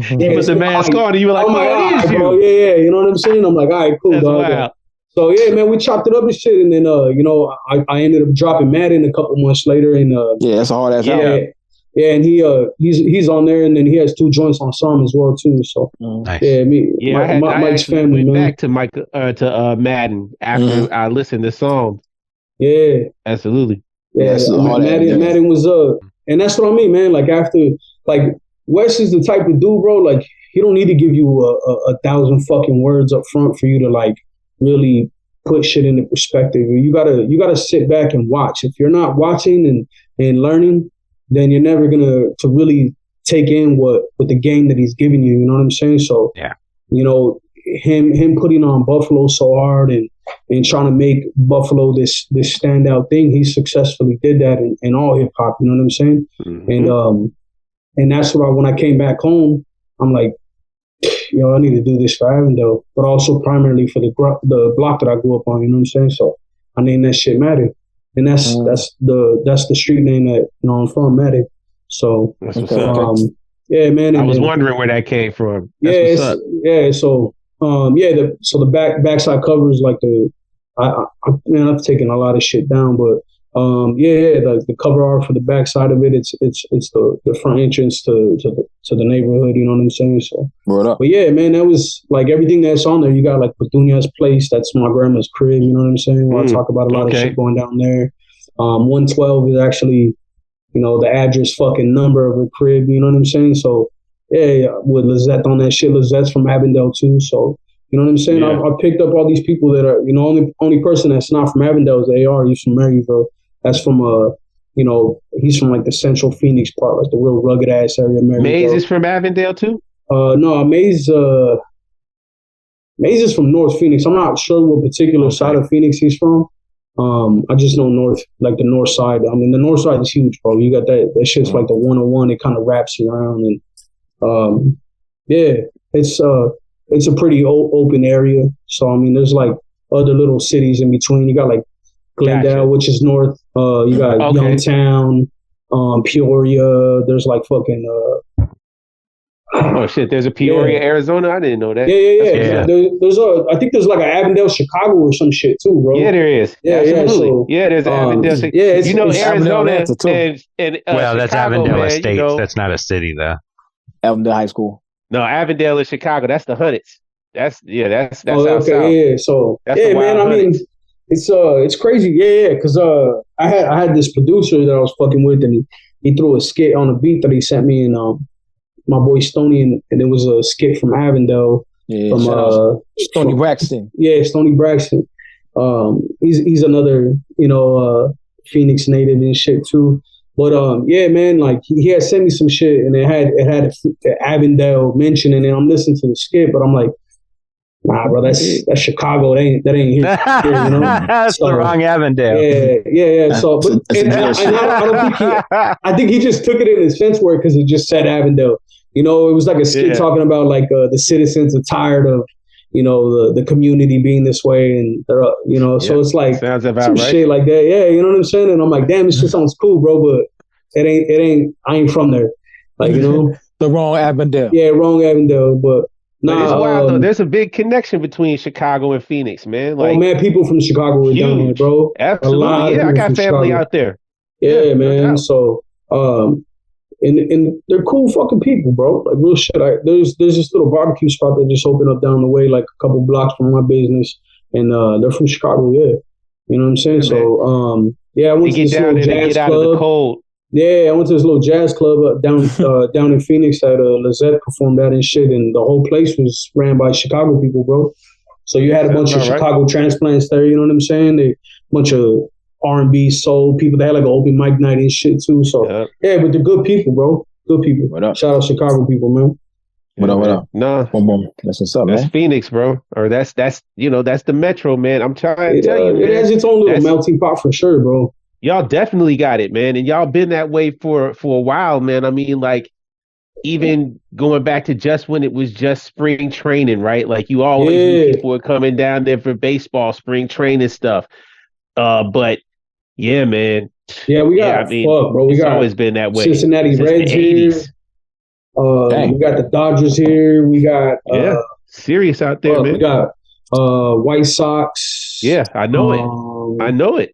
He put the mask on, and you were like, "Oh, it is you." Bro, yeah. You know what I'm saying? I'm like, all right, cool, dog. So yeah, man, we chopped it up and shit, and then you know, I ended up dropping Madden a couple months later, and that's a hard ass album. Yeah, and he's on there, and then he has 2 joints on Psalm as well too. So nice. Mike's family, went man. Back to Mike to Madden after I listened to Psalm. Yeah, absolutely. Yeah, Madden was and that's what I mean, man. Like after, like Wes is the type of dude, bro. Like he don't need to give you a 1,000 fucking words up front for you to like really put shit into perspective. You gotta sit back and watch. If you're not watching and learning, then you're never gonna to really take in what the game that he's giving you. You know what I'm saying? So you know, him putting on Buffalo so hard and trying to make Buffalo this standout thing, he successfully did that in all hip hop. You know what I'm saying? And that's why when I came back home, I'm like, yo, I need to do this for Avondale, but also primarily for the block that I grew up on. You know what I'm saying? So I named that shit Maddie, and that's the street name that I'm from, Maddie. So that's what's up. Yeah, man. I was wondering where that came from. That's what's up. Yeah. So the backside cover is like I've taken a lot of shit down, but the cover art for the backside of it, it's the front entrance to the neighborhood. You know what I'm saying? So, but yeah, man, that was like everything that's on there. You got like Petunia's place. That's my grandma's crib. You know what I'm saying? I talk about a lot of shit going down there. 112 is actually, the address fucking number of her crib. You know what I'm saying? So yeah, with Lizette on that shit. Lizette's from Avondale too. So you know what I'm saying? Yeah. I picked up all these people that are, only person that's not from Avondale is AR. He's from Maryville. That's from he's from like the Central Phoenix part, like the real rugged ass area. Maze is from Avondale too? No, Maze is from North Phoenix. I'm not sure what particular side of Phoenix he's from. I just know north, like the north side. I mean, the north side is huge, bro. You got that shit's like the 101. It kind of wraps around, and it's a pretty open area. So I mean, there's like other little cities in between. You got like Glendale, which is north. You got Youngtown, Peoria. There's like fucking. Oh shit! There's a Peoria, Arizona. I didn't know that. Yeah. There's I think there's like an Avondale, Chicago, or some shit too, bro. Yeah, there is. Absolutely. There's Avondale. Arizona and well, that's Chicago, Avondale Estates. That's not a city, though. Avondale High School. No, Avondale is Chicago. That's the Hunnits. That's south. Yeah. So that's man. I mean, it's crazy. Yeah. Because I had this producer that I was fucking with, and he threw a skit on a beat that he sent me, and my boy Stoney, and it was a skit from Avondale from Stony Braxton. Yeah, Stony Braxton. He's another, Phoenix native and shit too. But yeah, man, like he had sent me some shit, and it had a Avondale mention in it. I'm listening to the skit, but I'm like, nah, bro, that's Chicago. That ain't here. That's the wrong Avondale. Yeah. So, but I don't think I think he just took it in his fence word because it just said Avondale. It was like a skit talking about like the citizens are tired of the community being this way, and they're so it's like sounds about some right. shit like that. Yeah, you know what I'm saying? And I'm like, damn, this shit sounds cool, bro, but it ain't. I ain't from there, like the wrong Avondale. Yeah, wrong Avondale, but. Nah, it's wild though. There's a big connection between Chicago and Phoenix, man. Like, man, people from Chicago are down here, bro. Absolutely, yeah. I got family out there. Yeah, man. No, so, and they're cool fucking people, bro. Like real shit. There's this little barbecue spot that just opened up down the way, like a couple blocks from my business, and they're from Chicago. Yeah, you know what I'm saying. Yeah, so, I went to this little jazz club. Out of the cold. Yeah, I went to this little jazz club down in Phoenix that Lizette performed at and shit, and the whole place was ran by Chicago people, bro. So you had a bunch of Chicago transplants there, you know what I'm saying? A bunch of R&B, soul people. They had like an open mic night and shit too. So yeah, but they're good people, bro. Good people. What up? Shout out Chicago people, man. What up? Nah, that's what's up, man. That's Phoenix, bro. Or that's the metro, man. I'm trying to tell you, man. It has its own little melting pot for sure, bro. Y'all definitely got it, man. And y'all been that way for a while, man. I mean, like, even going back to just when it was just spring training, right? Like, you always knew people were coming down there for baseball, spring training stuff. But, yeah, man. Yeah, we got, bro. We got always been that way. Cincinnati Reds here. We got the Dodgers here. We got... serious out there, man. We got White Sox. Yeah, I know it. I know it.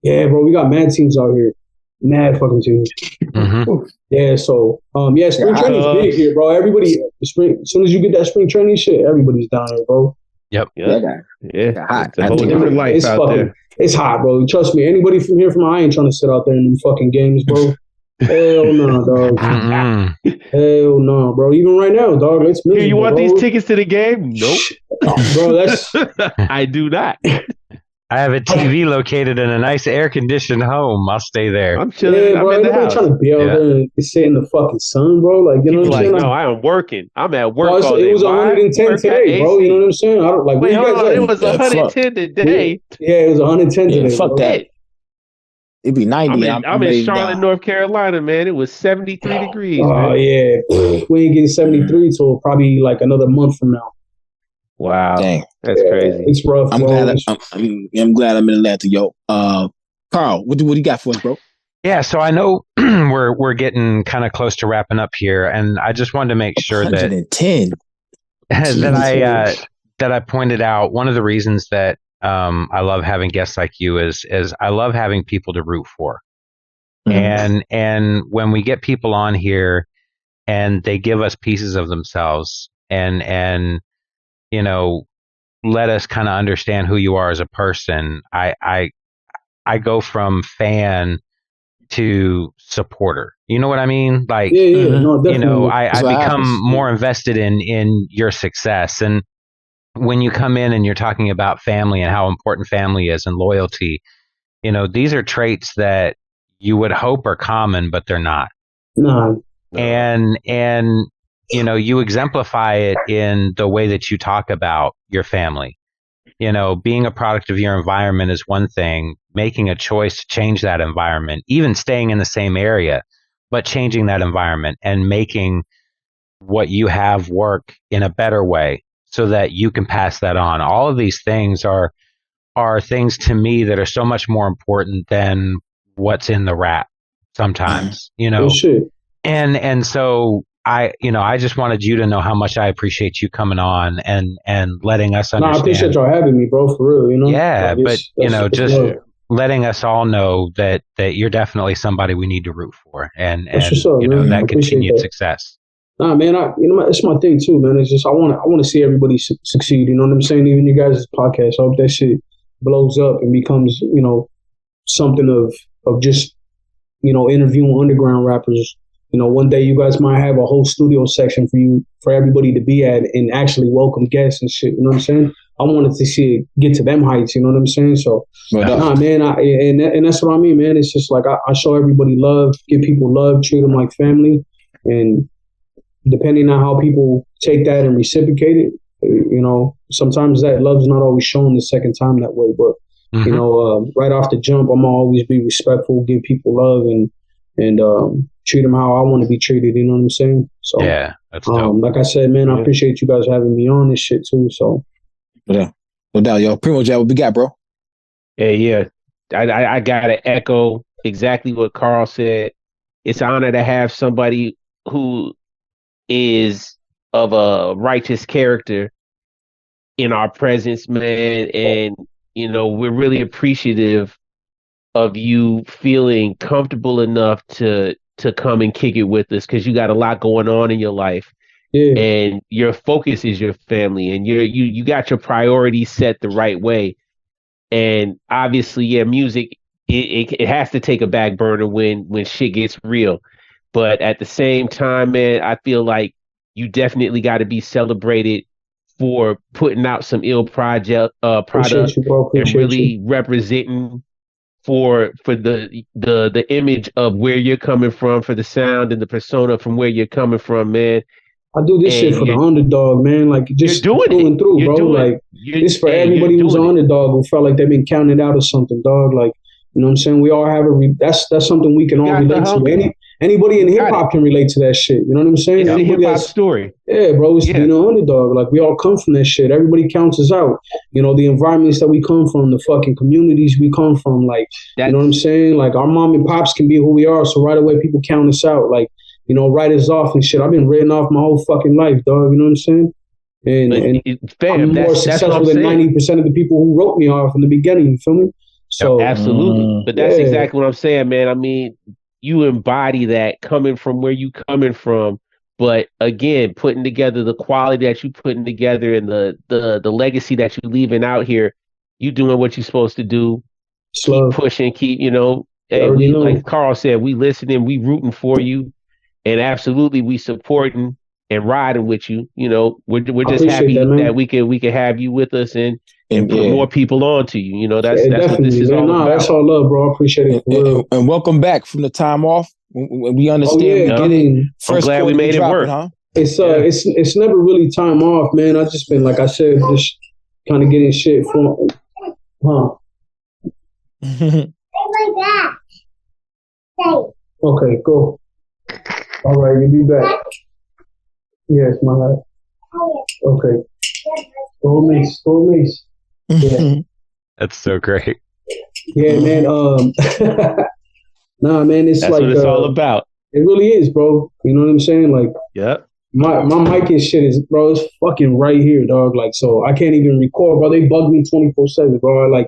Yeah, bro, we got mad teams out here. Mad fucking teams. Mm-hmm. Yeah, so, spring training's big here, bro. Everybody, as soon as you get that spring training shit, everybody's down here, bro. Yep. Yeah. Hot. It's a whole different life out there. It's hot, bro. Trust me, anybody from here, I ain't trying to sit out there in them fucking games, bro. Hell no, dog. Hell no, bro. Even right now, dog, it's miserable, you want bro. these tickets to the game? Nope. Bro, that's... I do not. I have a TV located in a nice air-conditioned home. I'll stay there. I'm chilling. Yeah, bro, I'm in the house. Trying to be out there and sit in the fucking sun, bro. Like, you know what I'm saying? No, I am working. I'm at work all day. It was 110 today, bro. You know what I'm saying? I don't like. Wait, hold on. It was 110 today. Yeah, it was 110 today. Fuck that. It'd be 90. I'm in Charlotte, North Carolina, man. It was 73 degrees. Oh, yeah. We ain't getting 73 till probably like another month from now. Wow. Dang. That's crazy. It's rough. I'm glad I'm in Atlanta, yo. Carl, what do you got for us, bro? Yeah, so I know we're getting kind of close to wrapping up here, and I just wanted to make sure 110. that I pointed out one of the reasons that I love having guests like you is I love having people to root for. Mm-hmm. And when we get people on here and they give us pieces of themselves and let us kind of understand who you are as a person, I go from fan to supporter. You know what I mean? Like, no, I become more invested in your success. And when you come in and you're talking about family and how important family is and loyalty, these are traits that you would hope are common, but they're not. No. And you exemplify it in the way that you talk about your family. Being a product of your environment is one thing, making a choice to change that environment, even staying in the same area, but changing that environment and making what you have work in a better way so that you can pass that on. All of these things are things to me that are so much more important than what's in the rap sometimes, and so I just wanted you to know how much I appreciate you coming on and letting us understand. No, I appreciate y'all having me, bro, for real, Yeah, like just letting us all know that you're definitely somebody we need to root for and that continued success. Nah, man, it's my thing too, man. It's just I want to see everybody succeed. You know what I'm saying? Even you guys' podcast, I hope that shit blows up and becomes something of just interviewing underground rappers. One day you guys might have a whole studio section for everybody to be at and actually welcome guests and shit. You know what I'm saying? I wanted to see it get to them heights. You know what I'm saying? So, nah, man. And that's what I mean, man. It's just like I show everybody love, give people love, treat them like family, and depending on how people take that and reciprocate it, you know, sometimes that love's not always shown the second time that way. But you know, right off the jump, I'm always be respectful, give people love, and treat them how I want to be treated. You know what I'm saying? So yeah, that's dope. like I said, man, I appreciate you guys having me on this shit too. So no doubt, yo, Primo Jab, what we got, bro? Yeah. I gotta echo exactly what Carl said. It's an honor to have somebody who is of a righteous character in our presence, man. And, you know, we're really appreciative of you feeling comfortable enough to come and kick it with us, because you got a lot going on in your life. Yeah. And your focus is your family, and you got your priorities set the right way. And obviously, music, it has to take a back burner when shit gets real. But at the same time, man, I feel like you definitely got to be celebrated for putting out some ill product and really representing for the image of where you're coming from, for the sound and the persona from where you're coming from, man. I do this shit for the underdog, man. Like just going through, bro. Like this for everybody who's an underdog who felt like they've been counted out or something, dog. Like, you know what I'm saying? We all have that's something we can all relate to. Anybody in hip hop can relate to that shit. You know what I'm saying? It's a hip hop story. Yeah, bro. It's being an underdog. Like we all come from that shit. Everybody counts us out. You know, the environments that we come from, the fucking communities we come from. Like, you know what I'm saying? Like our mom and pops can be who we are. So right away people count us out. Like, you know, write us off and shit. I've been written off my whole fucking life, dog. You know what I'm saying? And I'm more successful than 90% of the people who wrote me off in the beginning. You feel me? So absolutely. But that's exactly what I'm saying, man. I mean, you embody that coming from where you coming from, but again, putting together the quality that you putting together and the legacy that you leaving out here, you doing what you're supposed to do. Keep pushing, keep, you know, and we, like Carl said, we listening, we rooting for you. And absolutely, we supporting and riding with you. You know, we're just happy that we can have you with us and put more people on to you. You know, that's what this is all about. That's all love, bro. I appreciate it. And welcome back from the time off. We understand we're getting first. I'm glad we made it work. Huh? It's never really time off, man. I just been, like I said, just kind of getting shit from. Okay, go. All right, you'll be back. Yes, my lad. Okay. Go Mace. Yeah. That's so great. Yeah, man. Nah, man, that's like what it's all about. It really is, bro. You know what I'm saying? Like, my mic and shit is, bro, it's fucking right here, dog. Like, so I can't even record, bro. They bug me 24/7, bro. Like,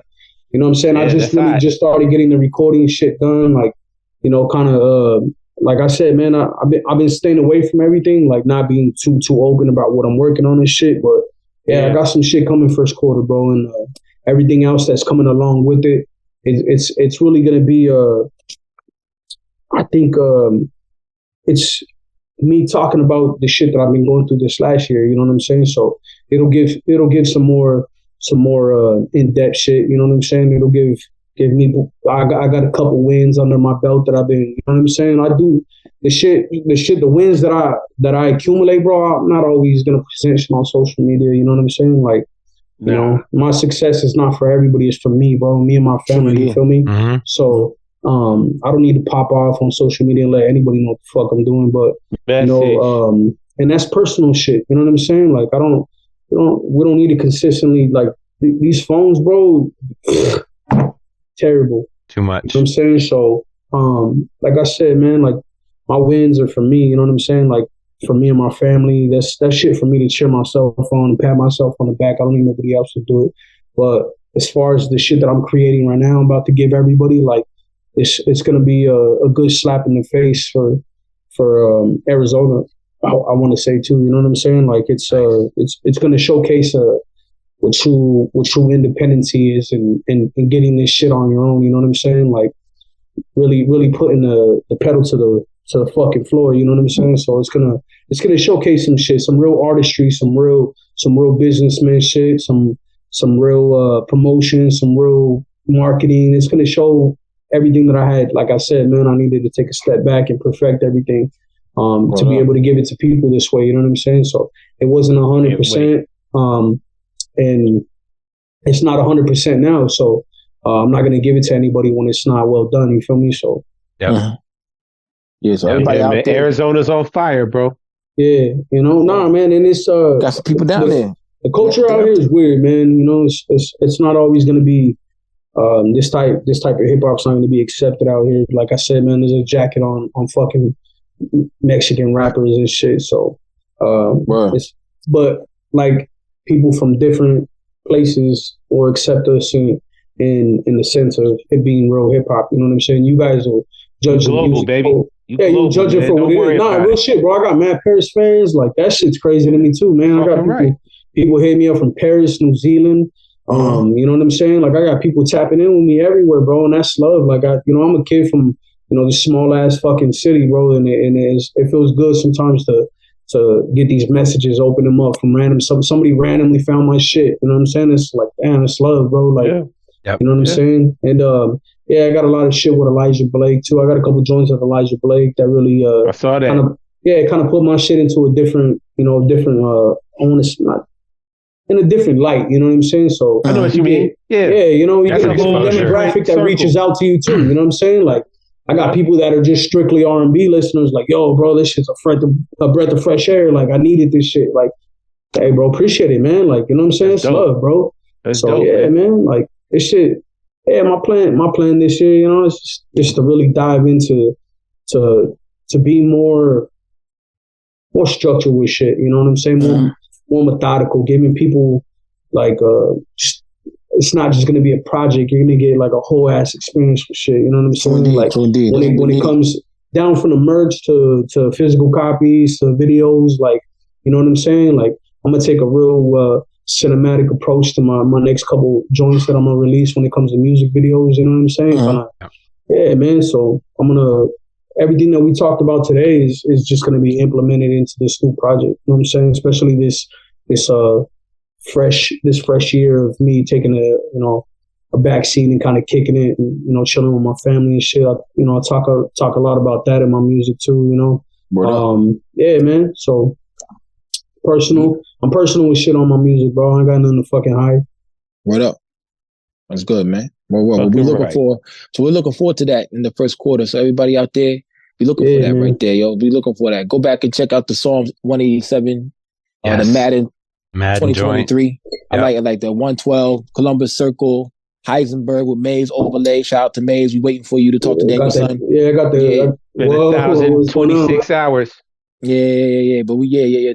you know what I'm saying? I just just started getting the recording shit done. Like, you know, kind of like I said, man, I've been staying away from everything, like not being too open about what I'm working on and shit. But I got some shit coming first quarter, bro, and everything else that's coming along with it. It's really gonna be I think it's me talking about the shit that I've been going through this last year. You know what I'm saying? So it'll give some more in-depth shit. You know what I'm saying? It'll give me. I got a couple wins under my belt that I've been. You know what I'm saying? I do the wins that I accumulate, bro. I'm not always gonna present shit on social media. You know what I'm saying? Like, you know, my success is not for everybody. It's for me, bro. Me and my family. You feel me? Mm-hmm. So I don't need to pop off on social media and let anybody know what the fuck I'm doing. But you know, and that's personal shit. You know what I'm saying? Like, we don't need to consistently, like, these phones, bro. Terrible. Too much. You know what I'm saying? So, like I said, man, like, my wins are for me. You know what I'm saying? Like, for me and my family. That's shit for me to cheer myself on and pat myself on the back. I don't need nobody else to do it. But as far as the shit that I'm creating right now, I'm about to give everybody, like, it's gonna be a good slap in the face for Arizona. I want to say too. You know what I'm saying? Like, it's gonna showcase what true independence is and getting this shit on your own. You know what I'm saying? Like, really putting the pedal to the fucking floor. You know what I'm saying? So it's gonna showcase some shit, some real artistry, some real businessman shit, some some real promotion, some real marketing. It's going to show everything that I had. Like I said, man, I needed to take a step back and perfect everything to be able to give it to people this way. You know what I'm saying? So it wasn't 100%, and it's not 100% now. So I'm not going to give it to anybody when it's not well done. You feel me? So yeah. Yeah, so everybody out there. Arizona's on fire, bro. Yeah, man, and it's got some people down there. The culture out here is weird, man. It's not always going to be this type of hip hop's not going to be accepted out here. Like I said, man, there's a jacket on fucking Mexican rappers and shit. So, but like people from different places will accept us in the sense of it being real hip hop. You know what I'm saying? You guys will judge the global, music. baby. You judge it for what it is. Nah, real shit, bro. I got mad Paris fans. Like that shit's crazy to me too, man. I got people hit me up from Paris, New Zealand. You know what I'm saying? Like I got people tapping in with me everywhere, bro, and that's love. Like I'm a kid from this small ass fucking city, bro, and it feels good sometimes to get these messages, open them up from somebody randomly found my shit. You know what I'm saying? It's like, damn, it's love, bro. Like, you know what I'm saying? And I got a lot of shit with Elijah Blake too. I got a couple joints with Elijah Blake that really I saw that. Kind of put my shit into a different, I want to not in a different light, you know what I'm saying? So I know what you mean. Yeah, you get a different demographic that reaches out to you too. You know what I'm saying? Like I got people that are just strictly R&B listeners. Like, yo, bro, this shit's a breath of fresh air. Like I needed this shit. Like, hey, bro, appreciate it, man. Like, you know what I'm saying? It's love, bro. That's dope, man. Like this shit. Yeah, my plan this year, it's just to really dive into to be more structured with shit. You know what I'm saying? More methodical, giving people like it's not just gonna be a project. You're gonna get like a whole ass experience for shit. You know what I'm saying? When it comes down from the merch to physical copies to videos, like you know what I'm saying? Like I'm gonna take a real cinematic approach to my next couple joints that I'm gonna release when it comes to music videos. You know what I'm saying? Yeah, man. So everything that we talked about today is just gonna be implemented into this new project. You know what I'm saying? Especially this fresh year of me taking a backseat and kind of kicking it and chilling with my family and shit. I talk a lot about that in my music too. Yeah, man. So I'm personal with shit on my music, bro. I ain't got nothing to fucking hide. Word up. That's good, man. Well, we're looking forward to that in the first quarter. So everybody out there, be looking for that, man. Right there, yo. Be looking for that. Go back and check out the Psalms 187, the Madden 2023. Yep. I like the 112, Columbus Circle, Heisenberg with Maze overlay. Shout out to Maze. We waiting for you to talk to Daniel, son. Yeah, I got the 1,026 hours. Yeah. But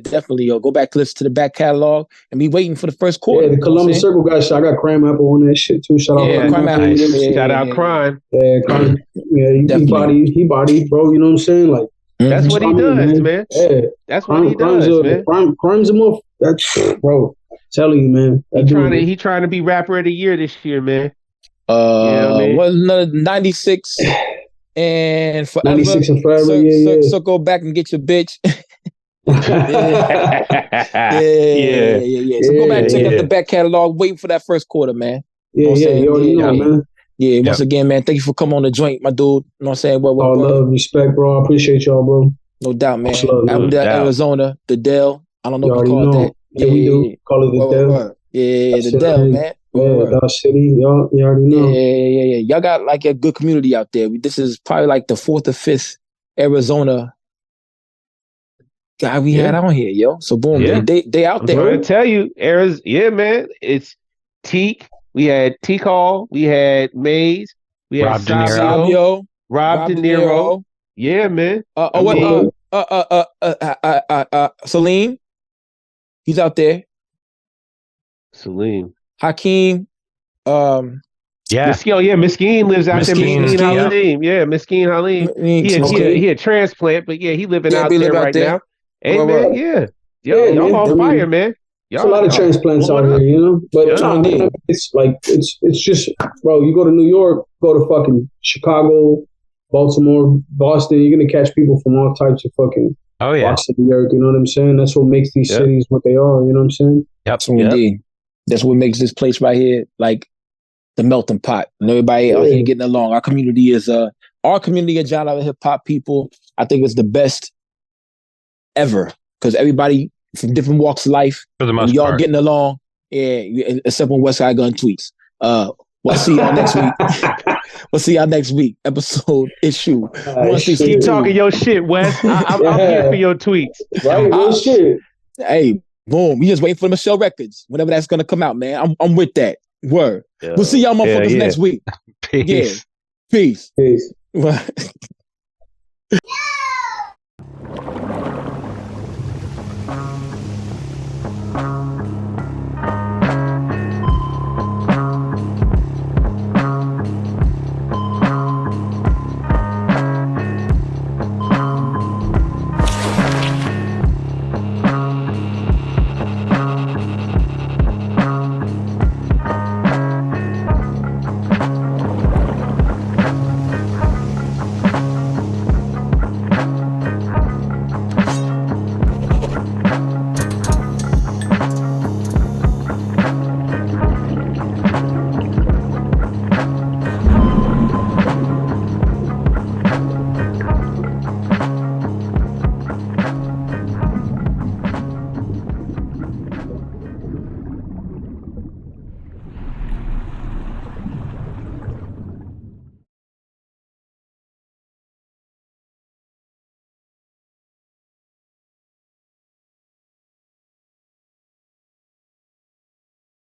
definitely, yo. Go back to listen to the back catalog and be waiting for the first quarter. Yeah, the Columbus Circle guys. I got Crime Apple on that shit too. Shout out Crime Apple. Shout out Crime. Yeah, Crime. Yeah, he bodied, bro. You know what I'm saying? Like that's what he does, man. Yeah, that's what he does, man. Crime's a move. That's bro. Telling you, man. He trying to be rapper of the year this year, man. Another 96. And forever, 96 and forever, So go back and get your bitch. Yeah. So go back and check out the back catalog. Waiting for that first quarter, man. You already know, man. Yeah, once again, man, thank you for coming on the joint, my dude. You know what I'm saying? All love, respect, bro. I appreciate y'all, bro. No doubt, man. Avondale, Arizona, the Dell. I don't know if we call it that. Yeah, we do. Call it the Dell. Yeah, the Dell, man. Yeah, Dell City. Y'all already know. Yeah. Y'all got like a good community out there. This is probably like the 4th or 5th Arizona guy we had on here, yo. So boom, they out there. I'm trying to tell you, Arizona, man. It's Teak. We had Teak Hall. We had Maze. We had Rob De Niro. Yeah, man. Salim. He's out there. Salim. Hakeem. Miskeen lives out there. Miskeen Halim. Yeah, Miskeen Halim. He a transplant, but he living out there right now. Hey, man, y'all on fire, man. There's a lot of transplants out here, you know? But it's just, bro, you go to New York, go to fucking Chicago, Baltimore, Boston, you're going to catch people from all types of fucking Boston, New York, you know what I'm saying? That's what makes these cities what they are, you know what I'm saying? Yep. Indeed. That's what makes this place right here like the melting pot, and everybody out here getting along. Our community of John Island hip hop people, I think it's the best ever, because everybody from different walks of life, for the most y'all part, getting along. Yeah, except when Westside Gun tweets. We'll see y'all next week. We'll see y'all next week. Episode issue 163. Keep talking your shit, Wes. I'm here for your tweets. Right, real shit. Hey, boom. We just waiting for the Michelle Records. Whenever that's gonna come out, man. I'm with that. Word. Yeah. We'll see y'all motherfuckers next week. Peace. Yeah. Peace. Peace.